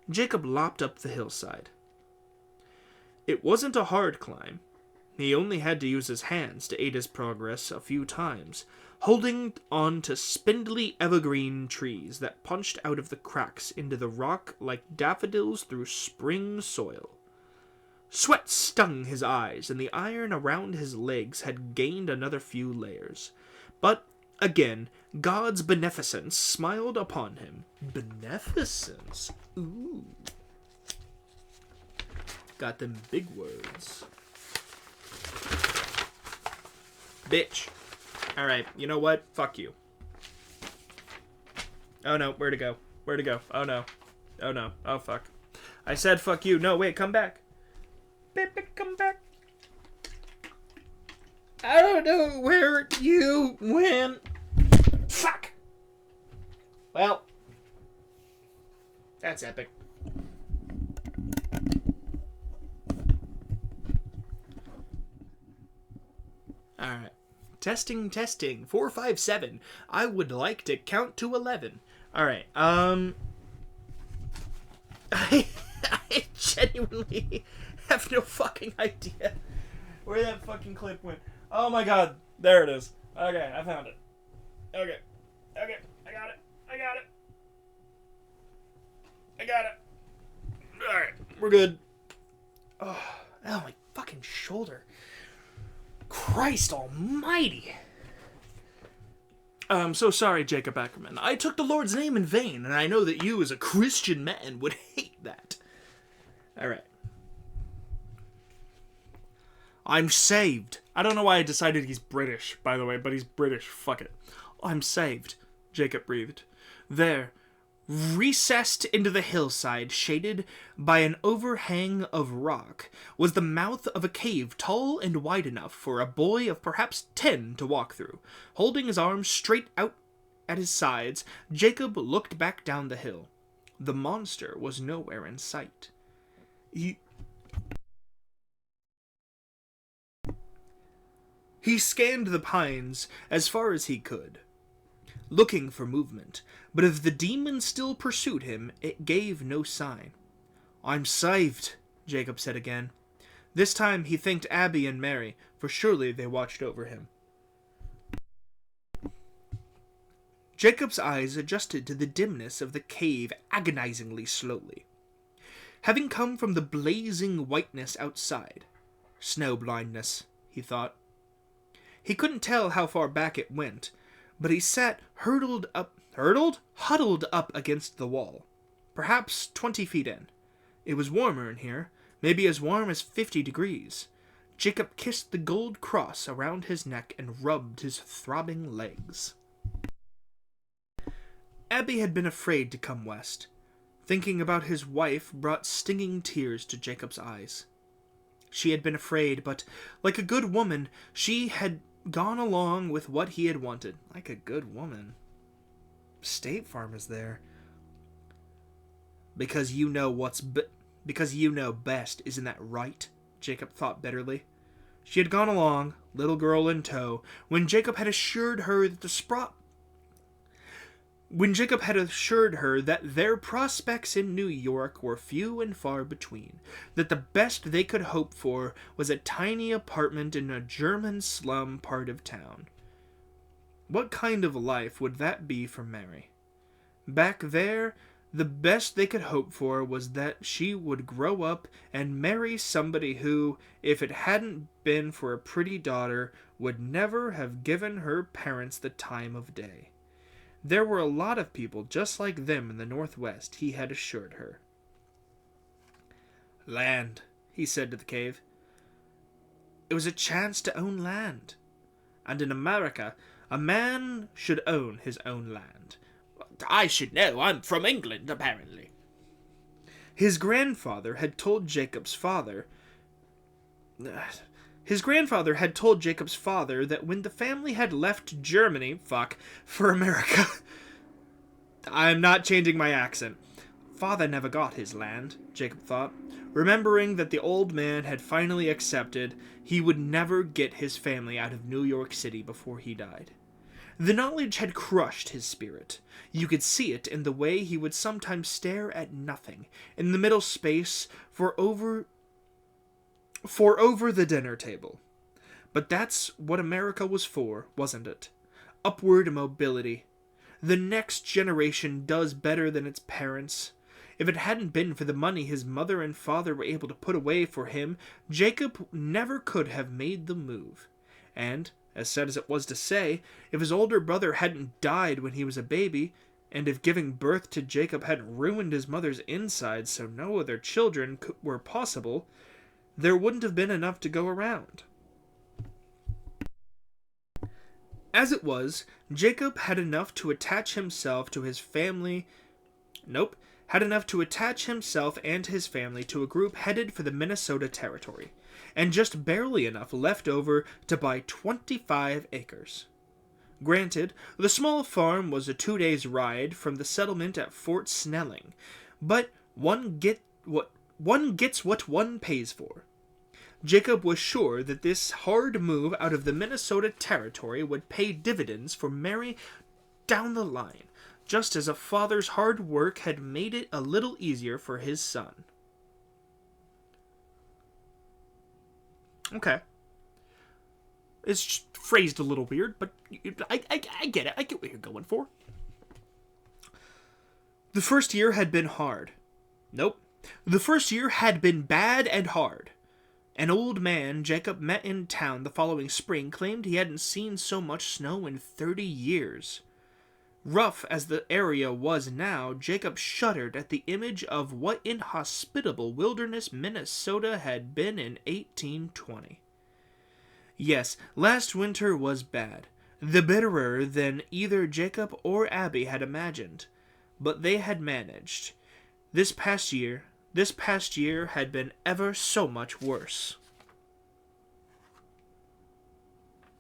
Jacob lopped up the hillside. It wasn't a hard climb. He only had to use his hands to aid his progress a few times, holding on to spindly evergreen trees that punched out of the cracks into the rock like daffodils through spring soil. Sweat stung his eyes, and the iron around his legs had gained another few layers. But, again, God's beneficence smiled upon him. Beneficence? Ooh. Got them big words. Bitch. Alright, you know what? Fuck you. Oh no, where to go? Where to go? Oh no. Oh no. Oh fuck. I said fuck you. No, wait, come back. Baby, come back. I don't know where you went. Fuck! Well. That's epic. Alright. Testing, testing. 457. I would like to count to 11. Alright, I genuinely have no fucking idea where that fucking clip went. Oh my god. There it is. Okay, I found it. Okay. Okay, I got it. I got it. I got it. Alright, we're good. Oh, my fucking shoulder. Christ almighty. I'm so sorry, Jacob Ackerman. I took the Lord's name in vain, and I know that you, as a Christian man, would hate that. Alright. I'm saved. I don't know why I decided he's British, by the way, but he's British. Fuck it. I'm saved, Jacob breathed. There, recessed into the hillside, shaded by an overhang of rock, was the mouth of a cave tall and wide enough for a boy of perhaps 10 to walk through. Holding his arms straight out at his sides, Jacob looked back down the hill. The monster was nowhere in sight. He scanned the pines as far as he could, looking for movement, but if the demon still pursued him, it gave no sign. I'm saved, Jacob said again. This time he thanked Abby and Mary, for surely they watched over him. Jacob's eyes adjusted to the dimness of the cave agonizingly slowly. Having come from the blazing whiteness outside, snow blindness, he thought. He couldn't tell how far back it went, but he sat huddled up against the wall, perhaps 20 feet in. It was warmer in here, maybe as warm as 50 degrees. Jacob kissed the gold cross around his neck and rubbed his throbbing legs. Abby had been afraid to come west. Thinking about his wife brought stinging tears to Jacob's eyes. She had been afraid, but, like a good woman, she had gone along with what he had wanted. Like a good woman. State Farm is there. Because you know best, isn't that right? Jacob thought bitterly. She had gone along, little girl in tow, when Jacob had assured her that their prospects in New York were few and far between, that the best they could hope for was a tiny apartment in a German slum part of town. What kind of life would that be for Mary? Back there, the best they could hope for was that she would grow up and marry somebody who, if it hadn't been for a pretty daughter, would never have given her parents the time of day. There were a lot of people just like them in the Northwest, he had assured her. Land, he said to the cave. It was a chance to own land. And in America, a man should own his own land. I should know. I'm from England, apparently. His grandfather had told Jacob's father that when the family had left Germany, for America. I'm not changing my accent. Father never got his land, Jacob thought, remembering that the old man had finally accepted he would never get his family out of New York City before he died. The knowledge had crushed his spirit. You could see it in the way he would sometimes stare at nothing in the middle space for over the dinner table. But that's what America was for, wasn't it? Upward mobility. The next generation does better than its parents. If it hadn't been for the money his mother and father were able to put away for him, Jacob never could have made the move. And, as sad as it was to say, if his older brother hadn't died when he was a baby, and if giving birth to Jacob hadn't ruined his mother's insides so no other children were possible, there wouldn't have been enough to go around. As it was, Jacob had enough to attach himself to his family. Nope. Had enough to attach himself and his family to a group headed for the Minnesota Territory, and just barely enough left over to buy 25 acres. Granted, the small farm was a 2 days' ride from the settlement at Fort Snelling, but one gets what one pays for. Jacob was sure that this hard move out of the Minnesota Territory would pay dividends for Mary down the line, just as a father's hard work had made it a little easier for his son. Okay. It's phrased a little weird, but I get it. I get what you're going for. The first year had been hard. Nope. The first year had been bad and hard. An old man Jacob met in town the following spring claimed he hadn't seen so much snow in 30 years. Rough as the area was now, Jacob shuddered at the image of what inhospitable wilderness Minnesota had been in 1820. Yes, last winter was bad, the bitterer than either Jacob or Abby had imagined, but they had managed. This past year had been ever so much worse.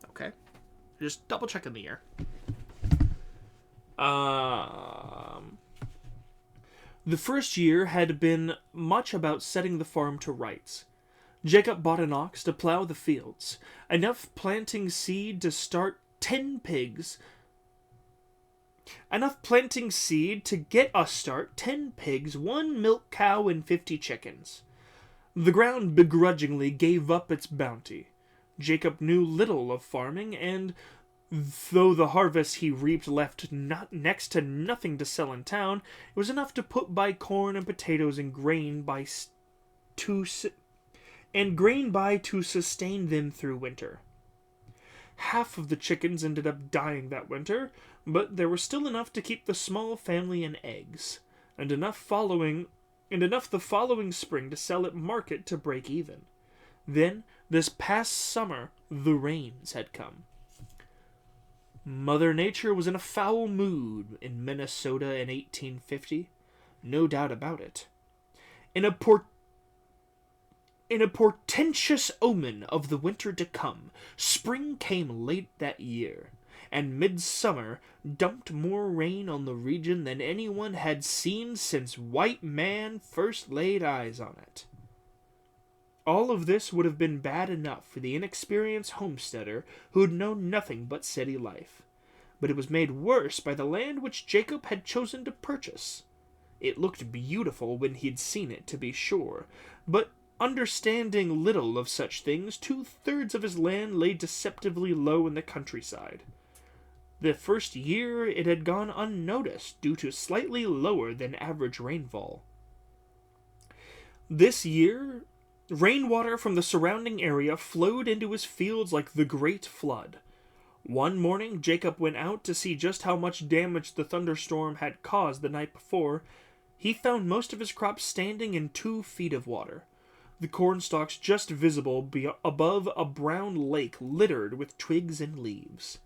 Okay, just double checking the year. The first year had been much about setting the farm to rights. Jacob bought an ox to plow the fields, enough planting seed to start 10 pigs. Enough planting seed to get a start, 10 pigs, 1 milk cow, and 50 chickens. The ground begrudgingly gave up its bounty. Jacob knew little of farming, and though the harvest he reaped left next to nothing to sell in town, it was enough to put by corn and potatoes and grain by to sustain them through winter. Half of the chickens ended up dying that winter, but there was still enough to keep the small family in eggs, and enough the following spring to sell at market to break even. Then, this past summer, the rains had come. Mother Nature was in a foul mood in Minnesota in 1850, no doubt about it. In a portentous omen of the winter to come, spring came late that year, and midsummer dumped more rain on the region than anyone had seen since white man first laid eyes on it. All of this would have been bad enough for the inexperienced homesteader who had known nothing but city life, but it was made worse by the land which Jacob had chosen to purchase. It looked beautiful when he'd seen it, to be sure, but understanding little of such things, 2/3 of his land lay deceptively low in the countryside. The first year it had gone unnoticed due to slightly lower than average rainfall. This year, rainwater from the surrounding area flowed into his fields like the Great Flood. One morning, Jacob went out to see just how much damage the thunderstorm had caused the night before. He found most of his crops standing in 2 feet of water, the corn stalks just visible above a brown lake littered with twigs and leaves.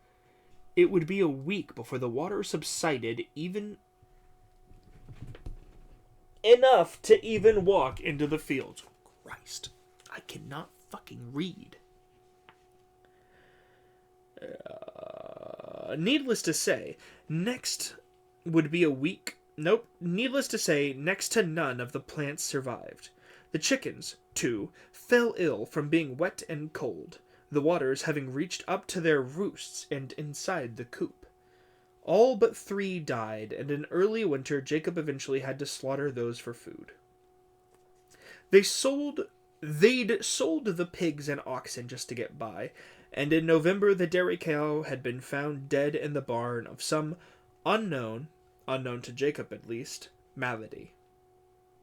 It would be a week before the water subsided even enough to even walk into the fields. Christ, I cannot fucking read. Needless to say, next to none of the plants survived. The chickens, too, fell ill from being wet and cold. the waters having reached up to their roosts and inside the coop. All but 3 died, and in early winter Jacob eventually had to slaughter those for food. They'd sold the pigs and oxen just to get by, and in November the dairy cow had been found dead in the barn of some unknown to Jacob at least, malady.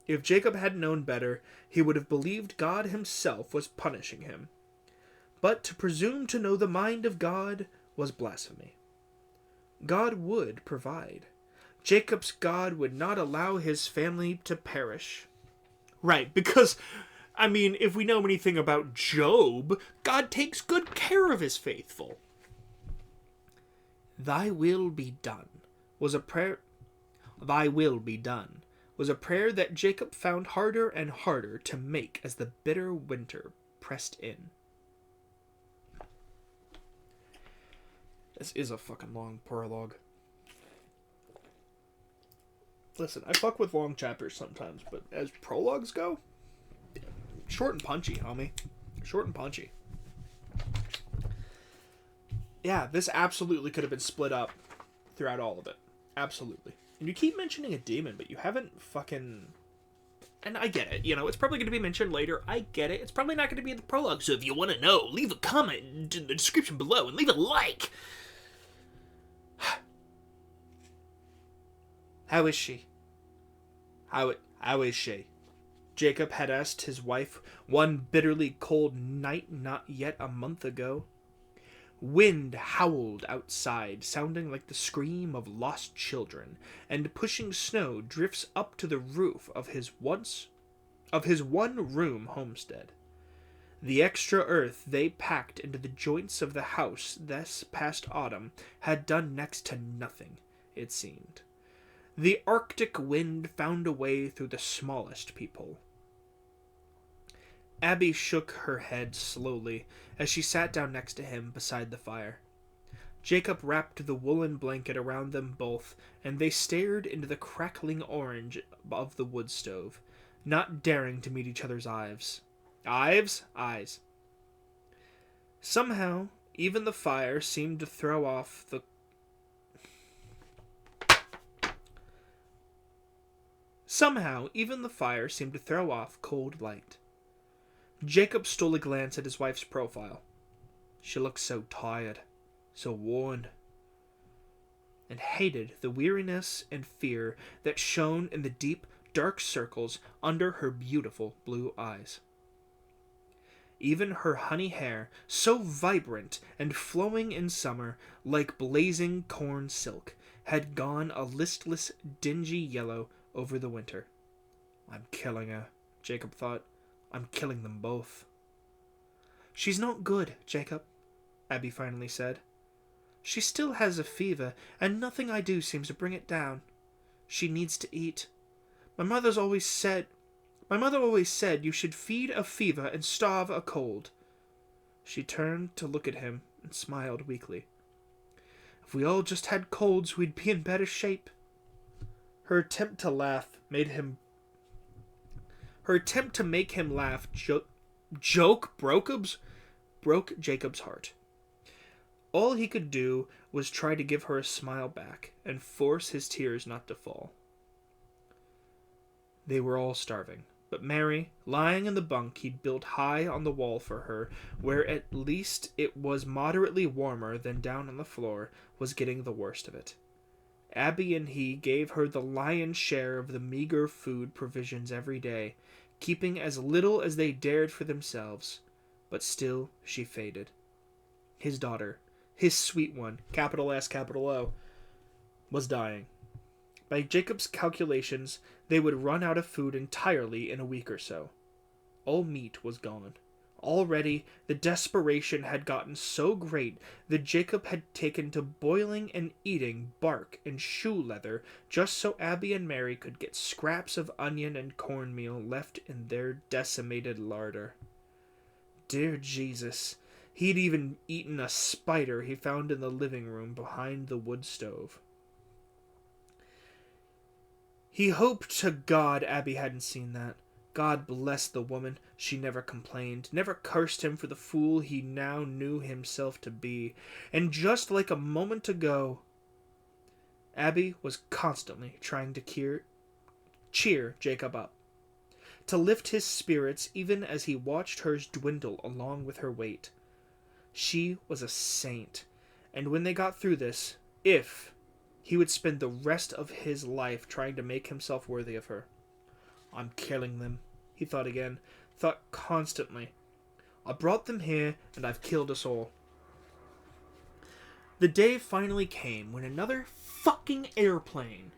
If Jacob had known better, he would have believed God himself was punishing him. But to presume to know the mind of God was blasphemy. God would provide. Jacob's God would not allow his family to perish. Right, because, I mean, if we know anything about Job, God takes good care of his faithful. Thy will be done was a prayer. Thy will be done was a prayer that Jacob found harder and harder to make as the bitter winter pressed in. This is a fucking long prologue. Listen, I fuck with long chapters sometimes, but as prologues go, short and punchy, homie. Short and punchy. Yeah, this absolutely could have been split up throughout all of it. Absolutely. And you keep mentioning a demon, but you haven't fucking... And I get it, you know, it's probably going to be mentioned later. I get it. It's probably not going to be in the prologue, so if you want to know, leave a comment in the description below and leave a like. How is she? How is she? Jacob had asked his wife one bitterly cold night not yet a month ago. Wind howled outside, sounding like the scream of lost children, and pushing snow drifts up to the roof of his one-room homestead. The extra earth they packed into the joints of the house this past autumn had done next to nothing, it seemed. The Arctic wind found a way through the smallest people. Abby shook her head slowly as she sat down next to him beside the fire. Jacob wrapped the woolen blanket around them both, and they stared into the crackling orange of the wood stove, not daring to meet each other's eyes. Eyes. Somehow, even the fire seemed to throw off cold light. Jacob stole a glance at his wife's profile. She looked so tired, so worn, and hated the weariness and fear that shone in the deep, dark circles under her beautiful blue eyes. Even her honey hair, so vibrant and flowing in summer like blazing corn silk, had gone a listless, dingy yellow over the winter. I'm killing her, Jacob thought. I'm killing them both. She's not good, Jacob, Abby finally said. She still has a fever, and nothing I do seems to bring it down. She needs to eat. My mother always said you should feed a fever and starve a cold. She turned to look at him and smiled weakly. If we all just had colds, we'd be in better shape. Her attempt to make him laugh broke Jacob's heart. All he could do was try to give her a smile back and force his tears not to fall. They were all starving, but Mary, lying in the bunk he'd built high on the wall for her, where at least it was moderately warmer than down on the floor, was getting the worst of it. Abby and he gave her the lion's share of the meager food provisions every day, keeping as little as they dared for themselves, but still she faded. His daughter, his sweet one, capital S, capital O, was dying. By Jacob's calculations, they would run out of food entirely in a week or so. All meat was gone. Already, the desperation had gotten so great that Jacob had taken to boiling and eating bark and shoe leather just so Abby and Mary could get scraps of onion and cornmeal left in their decimated larder. Dear Jesus, he'd even eaten a spider he found in the living room behind the wood stove. He hoped to God Abby hadn't seen that. God bless the woman. She never complained, never cursed him for the fool he now knew himself to be. And just like a moment ago, Abby was constantly trying to cheer Jacob up, to lift his spirits even as he watched hers dwindle along with her weight. She was a saint, and when they got through this, if he would spend the rest of his life trying to make himself worthy of her. I'm killing them, he thought again, thought constantly. I brought them here, and I've killed us all. The day finally came when another fucking airplane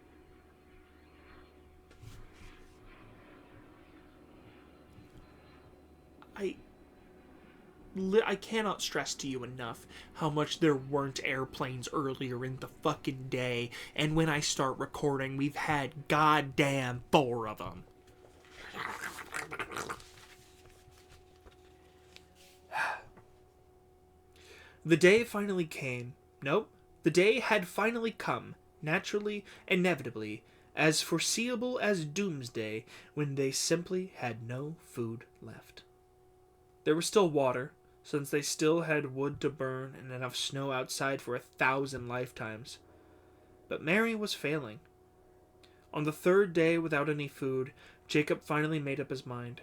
I cannot stress to you enough how much there weren't airplanes earlier in the fucking day, and when I start recording, we've had goddamn 4 of them. The day finally came. Nope. The day had finally come, naturally, inevitably, as foreseeable as doomsday, when they simply had no food left. There was still water, since they still had wood to burn and enough snow outside for 1,000 lifetimes. But Mary was failing. On the 3rd day without any food, Jacob finally made up his mind.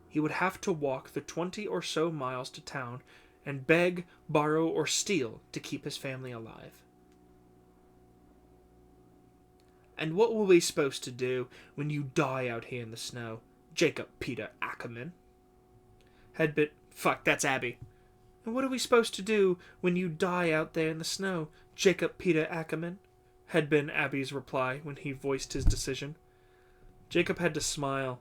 He would have to walk the 20 or so miles to town and beg, borrow, or steal to keep his family alive. And what were we supposed to do when you die out here in the snow, Jacob Peter Ackerman? Fuck, that's Abby. And what are we supposed to do when you die out there in the snow, Jacob Peter Ackerman? Had been Abby's reply when he voiced his decision. Jacob had to smile.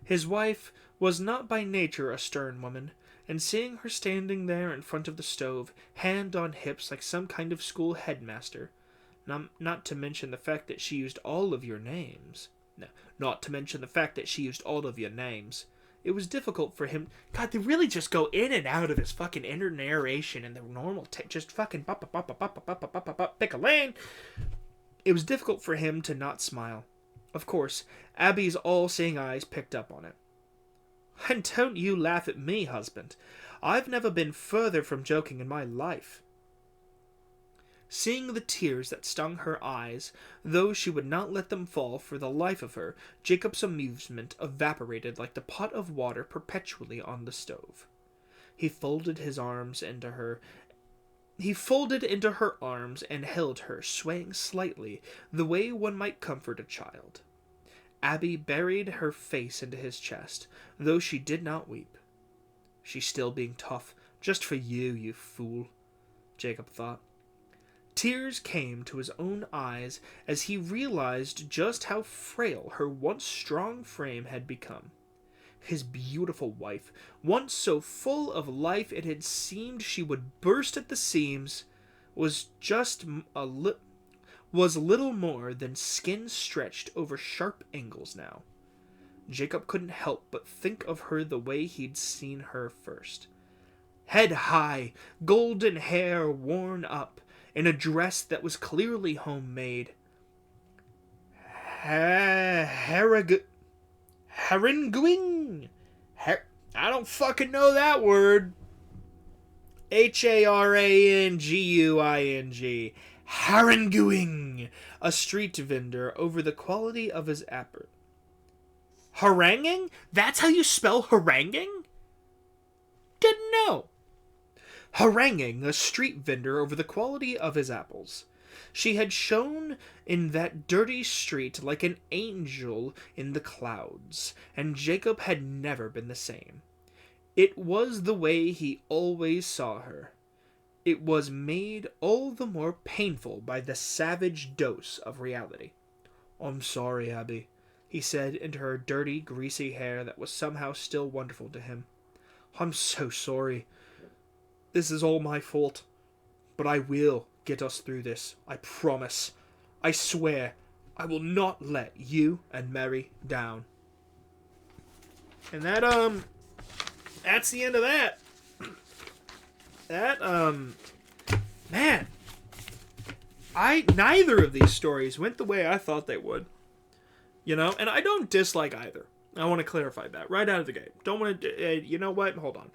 His wife was not by nature a stern woman, and seeing her standing there in front of the stove, hand on hips like some kind of school headmaster, not to mention the fact that she used all of your names. No, not to mention the fact that she used all of your names. It was difficult for him. God, they really just go in and out of his fucking inner narration and the normal just fucking pick a lane. It was difficult for him to not smile. Of course, Abby's all-seeing eyes picked up on it. And don't you laugh at me, husband. I've never been further from joking in my life. Seeing the tears that stung her eyes, though she would not let them fall for the life of her, Jacob's amusement evaporated like the pot of water perpetually on the stove. He folded into her arms and held her, swaying slightly, the way one might comfort a child. Abby buried her face into his chest, though she did not weep. She's still being tough, just for you, you fool, Jacob thought. Tears came to his own eyes as he realized just how frail her once strong frame had become. His beautiful wife, once so full of life it had seemed she would burst at the seams, was little more than skin stretched over sharp angles now. Jacob couldn't help but think of her the way he'd seen her first. Head high, golden hair worn up, in a dress that was clearly homemade. Haranguing? I don't fucking know that word. Haranguing. Haranguing. A street vendor over the quality of his apple. Haranguing? That's how you spell haranguing? Didn't know. Haranguing a street vendor over the quality of his apples. She had shone in that dirty street like an angel in the clouds, and Jacob had never been the same. It was the way he always saw her. It was made all the more painful by the savage dose of reality. I'm sorry, Abby, he said into her dirty, greasy hair that was somehow still wonderful to him. I'm so sorry. This is all my fault. But I will get us through this. I promise. I swear. I will not let you and Mary down. And that's the end of that. Man. Neither of these stories went the way I thought they would. You know, and I don't dislike either. I want to clarify that right out of the gate. Don't want to... you know what? Hold on.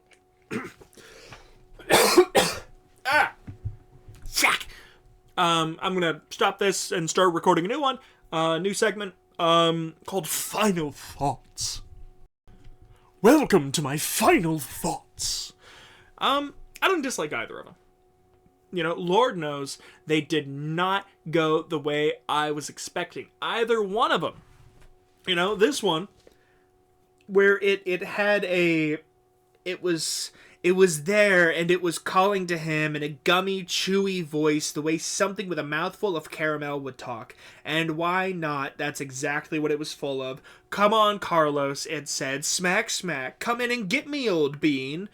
Fuck! I'm going to stop this and start recording a new one. New segment called Final Thoughts. Welcome to my final thoughts. I don't dislike either of them. You know, Lord knows they did not go the way I was expecting. Either one of them. You know, this one, where it had a... It was there, and it was calling to him in a gummy, chewy voice, the way something with a mouthful of caramel would talk. And why not? That's exactly what it was full of. Come on, Carlos, it said. Smack, smack. Come in and get me, old bean.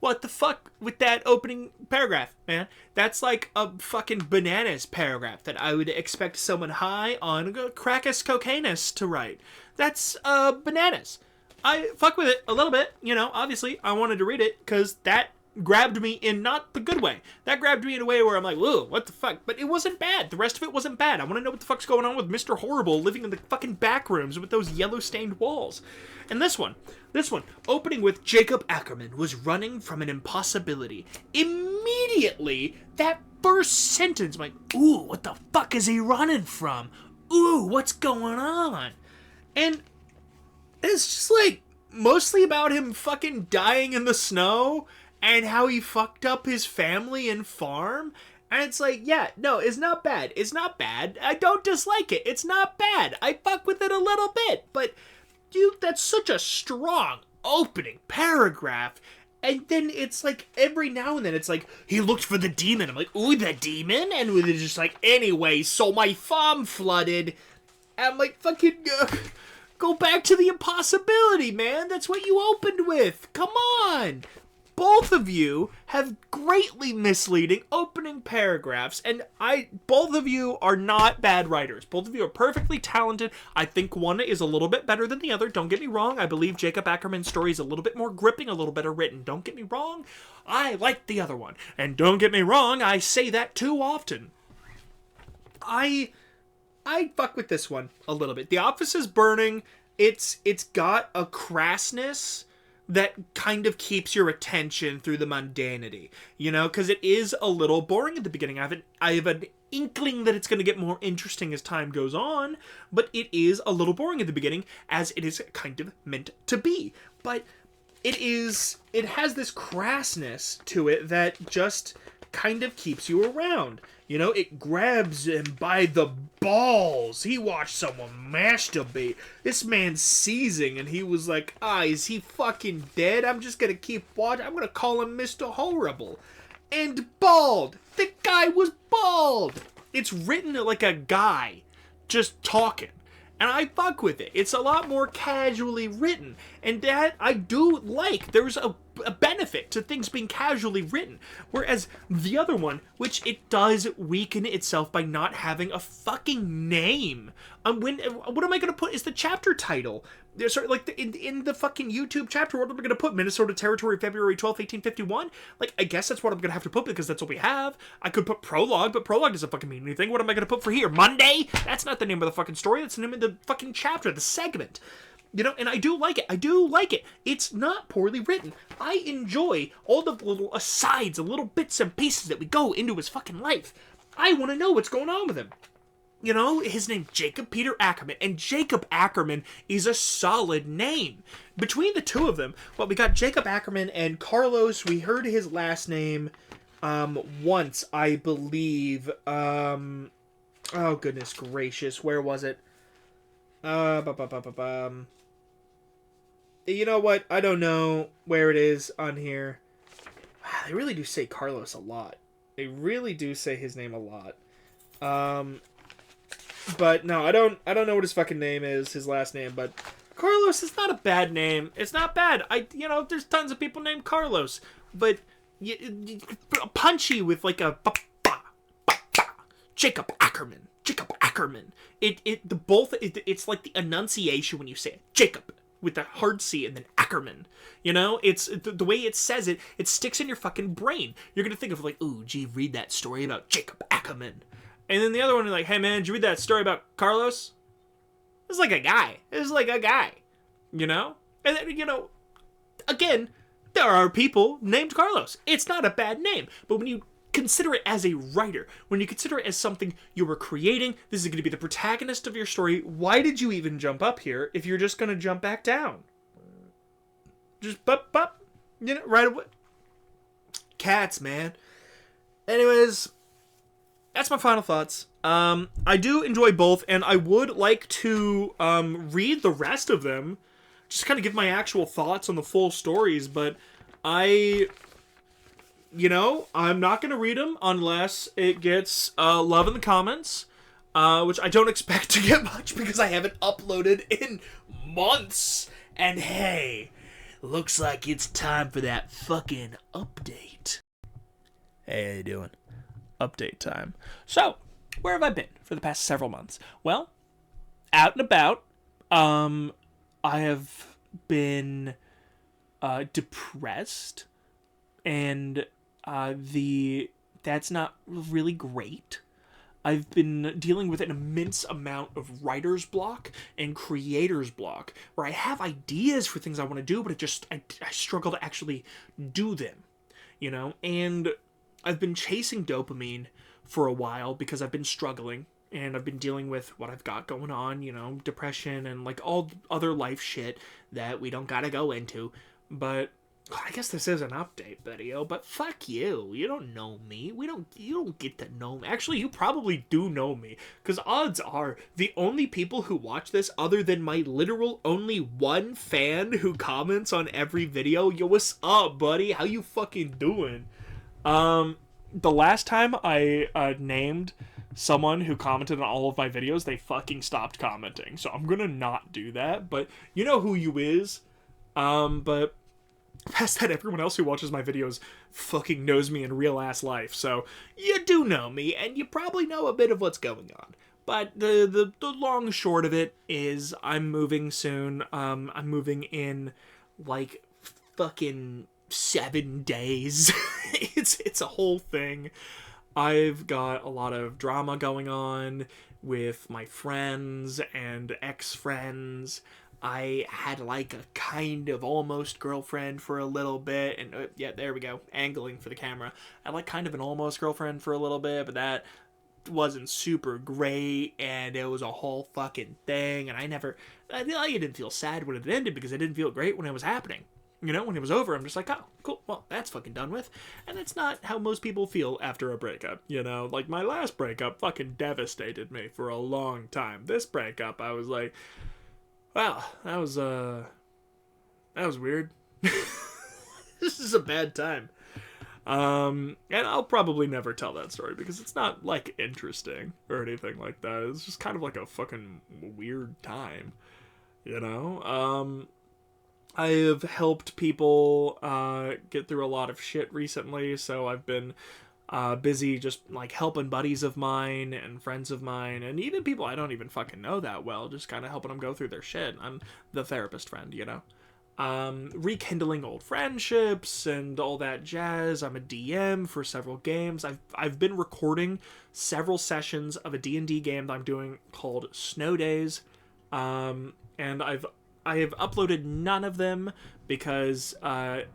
What the fuck with that opening paragraph, man? That's like a fucking bananas paragraph that I would expect someone high on crackus cocainus to write. That's bananas. I fuck with it a little bit, you know, obviously I wanted to read it because that grabbed me in not the good way. That grabbed me in a way where I'm like, whoa, what the fuck? But it wasn't bad. The rest of it wasn't bad. I want to know what the fuck's going on with Mr. Horrible living in the fucking back rooms with those yellow stained walls. And this one, opening with Jacob Ackerman was running from an impossibility. Immediately, that first sentence, I'm like, ooh, what the fuck is he running from? Ooh, what's going on? And it's just like mostly about him fucking dying in the snow and how he fucked up his family and farm. And it's like, yeah, no, it's not bad. It's not bad. I don't dislike it. It's not bad. I fuck with it a little bit. But, dude, that's such a strong opening paragraph. And then it's like, every now and then, it's like, he looked for the demon. I'm like, ooh, the demon? And it's just like, anyway, so my farm flooded. And I'm like, fucking... go back to the impossibility, man. That's what you opened with. Come on. Both of you have greatly misleading opening paragraphs, and both of you are not bad writers. Both of you are perfectly talented. I think one is a little bit better than the other. Don't get me wrong. I believe Jacob Ackerman's story is a little bit more gripping, a little better written. Don't get me wrong. I like the other one. And don't get me wrong, I say that too often. I fuck with this one a little bit. The office is burning. It's got a crassness that kind of keeps your attention through the mundanity, you know, because it is a little boring at the beginning. I have an inkling that it's going to get more interesting as time goes on, but it is a little boring at the beginning, as it is kind of meant to be. But it has this crassness to it that just kind of keeps you around. You know, it grabs him by the balls. He watched someone masturbate. This man's seizing, and he was like, is he fucking dead? I'm just gonna keep watching. I'm gonna call him Mr. Horrible. And bald. The guy was bald. It's written like a guy just talking. And I fuck with it. It's a lot more casually written. And that I do like. There's a benefit to things being casually written. Whereas the other one, which it does weaken itself by not having a fucking name. What am I going to put as the chapter title? Sorry, like in the fucking YouTube chapter, what am I going to put? Minnesota Territory, February 12th, 1851? Like, I guess that's what I'm going to have to put because that's what we have. I could put prologue, but prologue doesn't fucking mean anything. What am I going to put for here? Monday? That's not the name of the fucking story. That's the name of the fucking chapter, the segment. You know, and I do like it. It's not poorly written. I enjoy all the little asides, the little bits and pieces that we go into his fucking life. I want to know what's going on with him. You know, his name's Jacob Peter Ackerman, and Jacob Ackerman is a solid name. Between the two of them, we got Jacob Ackerman and Carlos. We heard his last name once, I believe. Oh, goodness gracious. Where was it? You know what? I don't know where it is on here. They really do say Carlos a lot. They really do say his name a lot. But no, I don't know what his fucking name is, his last name, but Carlos is not a bad name. It's not bad. There's tons of people named Carlos, but punchy with like a Jacob Ackerman. It's like the enunciation when you say it. Jacob with the hard C and then Ackerman. You know, it's the way it says it, it sticks in your fucking brain. You're going to think of like, ooh, gee, read that story about Jacob Ackerman. And then the other one is like, hey man, did you read that story about Carlos? It's like a guy. you know? And then, you know, again, there are people named Carlos. It's not a bad name. But when you consider it as a writer, when you consider it as something you were creating, this is going to be the protagonist of your story, why did you even jump up here if you're just going to jump back down? Just bup, you know, right away. Cats, man. Anyways, that's my final thoughts. I do enjoy both, and I would like to read the rest of them, just kind of give my actual thoughts on the full stories, but I'm not going to read them unless it gets love in the comments, which I don't expect to get much because I haven't uploaded in months. And hey, looks like it's time for that fucking update. Hey, how you doing? Update time. So, where have I been for the past several months? Well, out and about. I have been depressed, and that's not really great. I've been dealing with an immense amount of writer's block and creator's block, where I have ideas for things I want to do, but I struggle to actually do them, you know? And I've been chasing dopamine for a while because I've been struggling, and I've been dealing with what I've got going on, you know, depression and like all other life shit that we don't gotta go into. But I guess this is an update video, but fuck you. You don't know me. You don't get to know me. Actually, you probably do know me, because odds are the only people who watch this, other than my literal only one fan who comments on every video, yo, what's up, buddy? How you fucking doing? The last time I named someone who commented on all of my videos, they fucking stopped commenting. So I'm gonna not do that, but you know who you is. But past that, everyone else who watches my videos fucking knows me in real ass life. So you do know me, and you probably know a bit of what's going on. But the long short of it is I'm moving soon. I'm moving in like fucking 7 days. It's a whole thing. I've got a lot of drama going on with my friends and ex-friends. I had like a kind of almost girlfriend for a little bit, and yeah, there we go, angling for the camera. I had like kind of an almost girlfriend for a little bit, but that wasn't super great, and it was a whole fucking thing, and I didn't feel sad when it ended because it didn't feel great when it was happening. You know, when it was over, I'm just like, oh, cool, well, that's fucking done with. And that's not how most people feel after a breakup, you know? Like, my last breakup fucking devastated me for a long time. This breakup, I was like, wow, that was weird. This is a bad time. And I'll probably never tell that story because it's not, like, interesting or anything like that. It's just kind of like a fucking weird time, you know? I have helped people get through a lot of shit recently, so I've been busy just like helping buddies of mine and friends of mine, and even people I don't even fucking know that well, just kind of helping them go through their shit. I'm the therapist friend, you know? Rekindling old friendships and all that jazz. I'm a DM for several games. I've been recording several sessions of a D&D game that I'm doing called Snow Days, and I have uploaded none of them because, I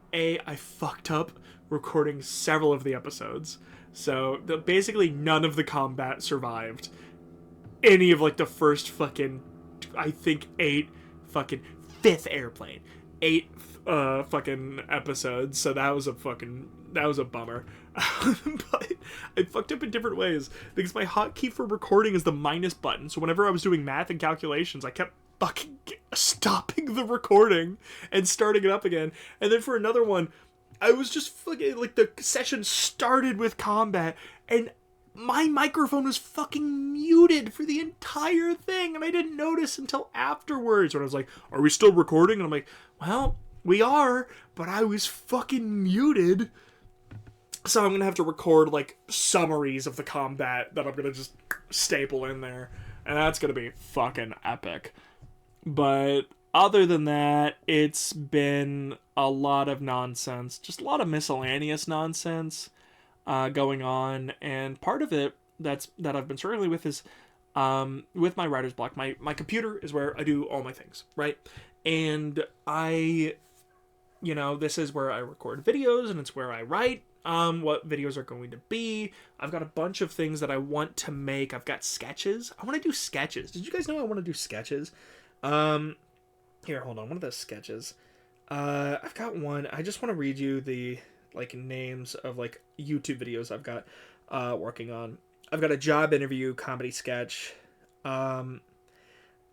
fucked up recording several of the episodes. So, basically none of the combat survived any of, like, the first fucking, I think, 8 fucking, 5th airplane. 8 fucking episodes, so that was a bummer. But I fucked up in different ways because my hotkey for recording is the minus button, so whenever I was doing math and calculations, I kept fucking stopping the recording and starting it up again. And then for another one, I was just fucking, like, the session started with combat and my microphone was fucking muted for the entire thing, and I didn't notice until afterwards when I was like, are we still recording? And I'm like, well, we are, but I was fucking muted. So I'm gonna have to record, like, summaries of the combat that I'm gonna just staple in there, and that's gonna be fucking epic. But other than that, it's been a lot of nonsense. Just a lot of miscellaneous nonsense going on. And part of it that I've been struggling with is with my writer's block. My computer is where I do all my things, right? And this is where I record videos, and it's where I write what videos are going to be. I've got a bunch of things that I want to make. I've got sketches. I want to do sketches. Did you guys know I want to do sketches? Here, hold on. One of those sketches. I've got one. I just want to read you the names of YouTube videos I've got working on. I've got a job interview comedy sketch.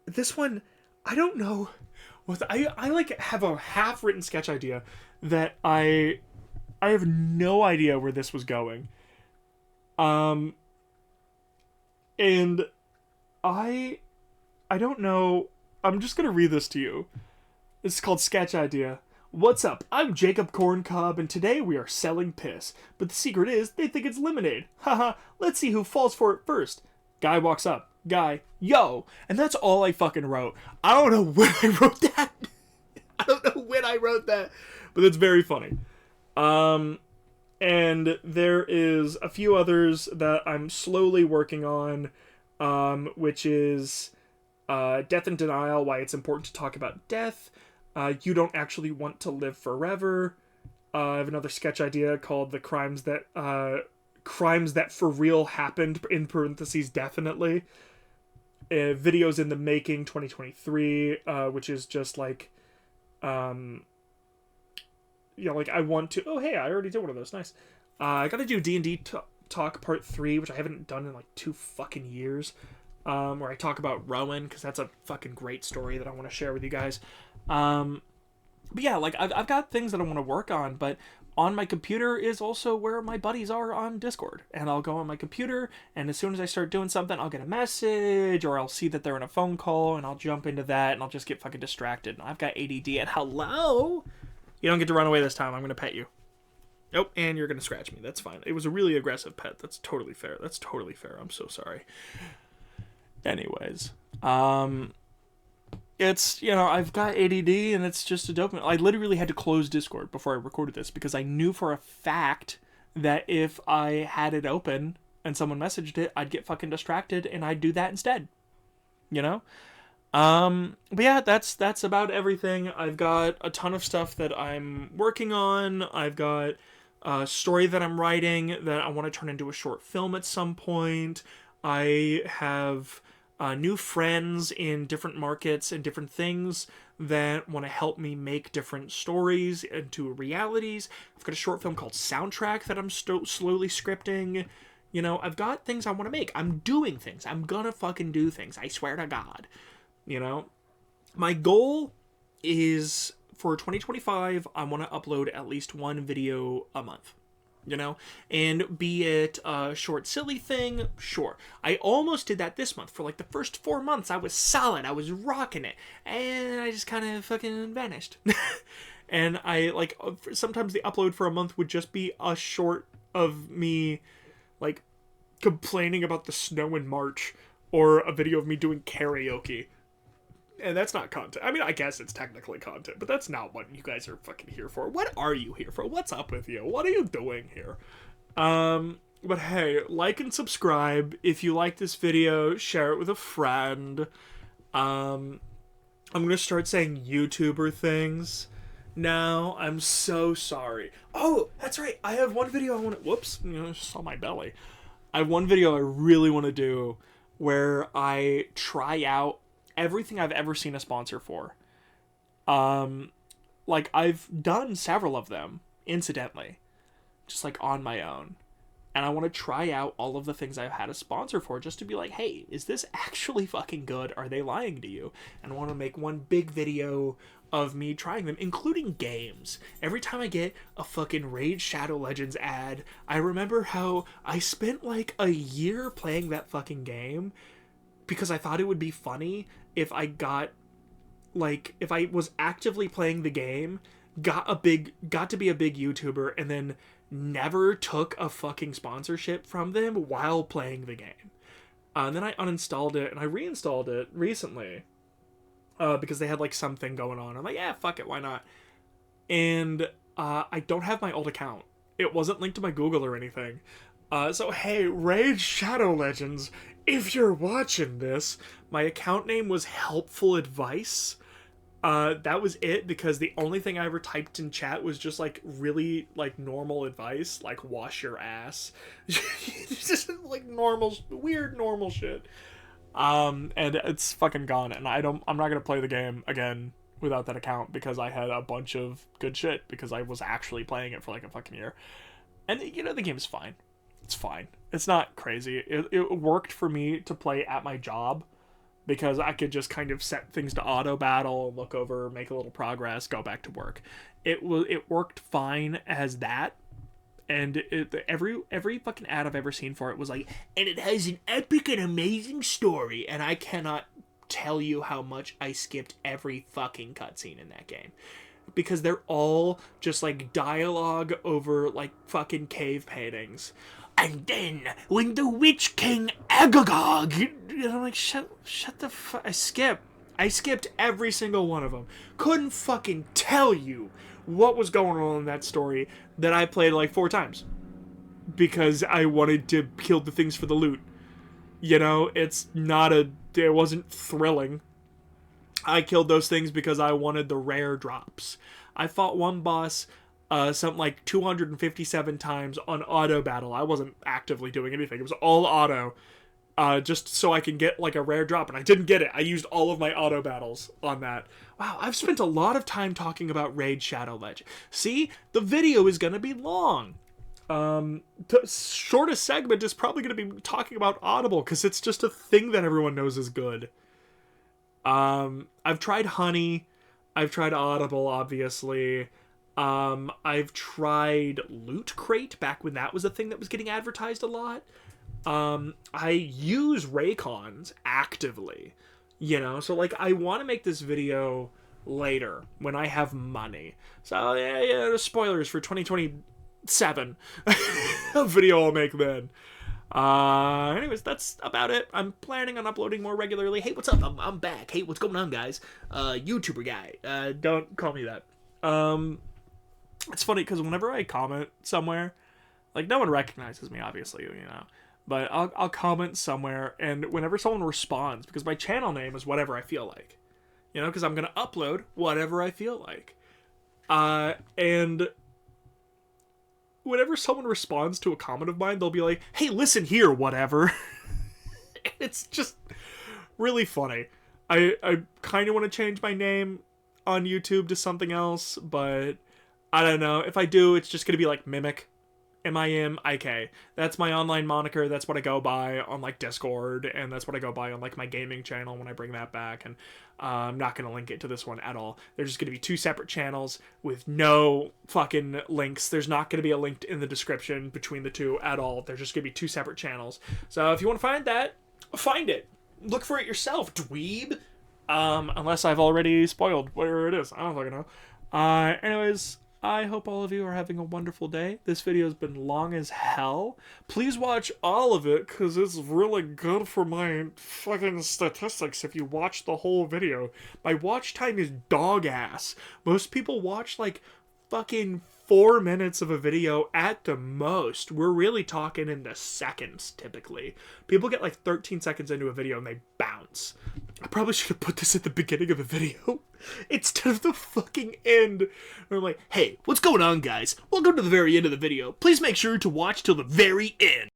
This one, I don't know. I have a half written sketch idea that I have no idea where this was going. And I don't know. I'm just gonna read this to you. It's called Sketch Idea. What's up? I'm Jacob Corncob, and today we are selling piss. But the secret is, they think it's lemonade. Haha, let's see who falls for it first. Guy walks up. Guy, yo! And that's all I fucking wrote. I don't know when I wrote that. But it's very funny. And there is a few others that I'm slowly working on, which is Death and Denial, Why It's Important to Talk About Death. You Don't Actually Want to Live Forever. I have another sketch idea called The Crimes That For Real Happened, in parentheses, definitely. Videos in the Making 2023, which is just I want to... Oh, hey, I already did one of those. Nice. I gotta do D&D Talk Part 3, which I haven't done in 2 fucking years. Where I talk about Rowan, because that's a fucking great story that I want to share with you guys. But yeah, I've got things that I want to work on, but on my computer is also where my buddies are on Discord. And I'll go on my computer, and as soon as I start doing something, I'll get a message, or I'll see that they're in a phone call, and I'll jump into that, and I'll just get fucking distracted. And I've got ADD, and hello? You don't get to run away this time. I'm going to pet you. Nope, and you're going to scratch me. That's fine. It was a really aggressive pet. That's totally fair. I'm so sorry. Anyways, it's, I've got ADD, and it's just a dopamine. I literally had to close Discord before I recorded this, because I knew for a fact that if I had it open and someone messaged it, I'd get fucking distracted, and I'd do that instead. But yeah, that's about everything. I've got a ton of stuff that I'm working on. I've got a story that I'm writing that I want to turn into a short film at some point. I have new friends in different markets and different things that want to help me make different stories into realities. I've got a short film called Soundtrack that I'm slowly scripting. I've got things I want to make. I'm doing things. I'm gonna fucking do things. I swear to God. My goal is for 2025, I want to upload at least one video a month. And be it a short, silly thing, sure. I almost did that this month. For the first 4 months, I was solid. I was rocking it. And I just kind of fucking vanished. And I, sometimes the upload for a month would just be a short of me, complaining about the snow in March. Or a video of me doing karaoke. And that's not content. I mean, I guess it's technically content, but that's not what you guys are fucking here for. What are you here for? What's up with you? What are you doing here? But hey, like and subscribe. If you like this video, share it with a friend. I'm gonna start saying YouTuber things now. I'm so sorry. Oh, that's right. I have one video I want to... Whoops. I just saw my belly. I have one video I really want to do where I try out everything I've ever seen a sponsor for. I've done several of them, incidentally, just on my own. And I want to try out all of the things I've had a sponsor for, just to be like, hey, is this actually fucking good? Are they lying to you? And I want to make one big video of me trying them, including games. Every time I get a fucking Raid Shadow Legends ad, I remember how I spent a year playing that fucking game because I thought it would be funny if I got, if I was actively playing the game, got to be a big YouTuber, and then never took a fucking sponsorship from them while playing the game. And then I uninstalled it, and I reinstalled it recently, because they had something going on. I'm like, yeah, fuck it, why not? And I don't have my old account. It wasn't linked to my Google or anything. So hey, Raid Shadow Legends, if you're watching this, my account name was Helpful Advice. That was it, because the only thing I ever typed in chat was just like really like normal advice, like wash your ass. Just like normal, weird normal shit. And it's fucking gone, and I'm not gonna play the game again without that account, because I had a bunch of good shit, because I was actually playing it for like a fucking year. And you know, the game is fine. It's fine. It's not crazy. It worked for me to play at my job, because I could just kind of set things to auto battle, look over, make a little progress, go back to work. It worked fine as that, and every fucking ad I've ever seen for it was like, and it has an epic and amazing story, and I cannot tell you how much I skipped every fucking cutscene in that game, because they're all just like dialogue over like fucking cave paintings. And then, when the Witch King Agagog... And I'm like, shut the fuck... I skipped every single one of them. Couldn't fucking tell you what was going on in that story that I played like 4 times. Because I wanted to kill the things for the loot. You know, it wasn't thrilling. I killed those things because I wanted the rare drops. I fought one boss... something like 257 times on auto battle. I wasn't actively doing anything. It was all auto, just so I can get like a rare drop, and I didn't get it. I used all of my auto battles on that. Wow, I've spent a lot of time talking about Raid Shadow Legend. See, the video is gonna be long. The shortest segment is probably gonna be talking about Audible, because it's just a thing that everyone knows is good. I've tried Honey. I've tried Audible, obviously. I've tried Loot Crate back when that was a thing that was getting advertised a lot. I use Raycons actively, you know, so like I want to make this video later when I have money. So yeah, spoilers for 2027. A video I'll make then. Anyways, that's about it. I'm planning on uploading more regularly. Hey, what's up? I'm back. Hey, what's going on, guys? YouTuber guy. Don't call me that. It's funny because whenever I comment somewhere, like, no one recognizes me, obviously, you know, but I'll comment somewhere, and whenever someone responds, because my channel name is whatever I feel like, you know, because I'm gonna upload whatever I feel like, and whenever someone responds to a comment of mine, they'll be like, hey, listen here, whatever. It's just really funny. I kind of want to change my name on YouTube to something else, but I don't know. If I do, it's just going to be like Mimic. M-I-M-I-K. That's my online moniker. That's what I go by on like Discord, and that's what I go by on like my gaming channel when I bring that back. And I'm not going to link it to this one at all. There's just going to be 2 separate channels with no fucking links. There's not going to be a link in the description between the 2 at all. There's just going to be 2 separate channels. So if you want to find that, find it. Look for it yourself, dweeb. Unless I've already spoiled where it is. I don't fucking know. Anyways, I hope all of you are having a wonderful day. This video has been long as hell. Please watch all of it, because it's really good for my fucking statistics if you watch the whole video. My watch time is dog ass. Most people watch like fucking 4 minutes of a video at the most. We're really talking in the seconds, typically. People get like 13 seconds into a video and they bounce. I probably should have put this at the beginning of the video instead of the fucking end. Where I'm like, hey, what's going on, guys? Welcome to the very end of the video. Please make sure to watch till the very end.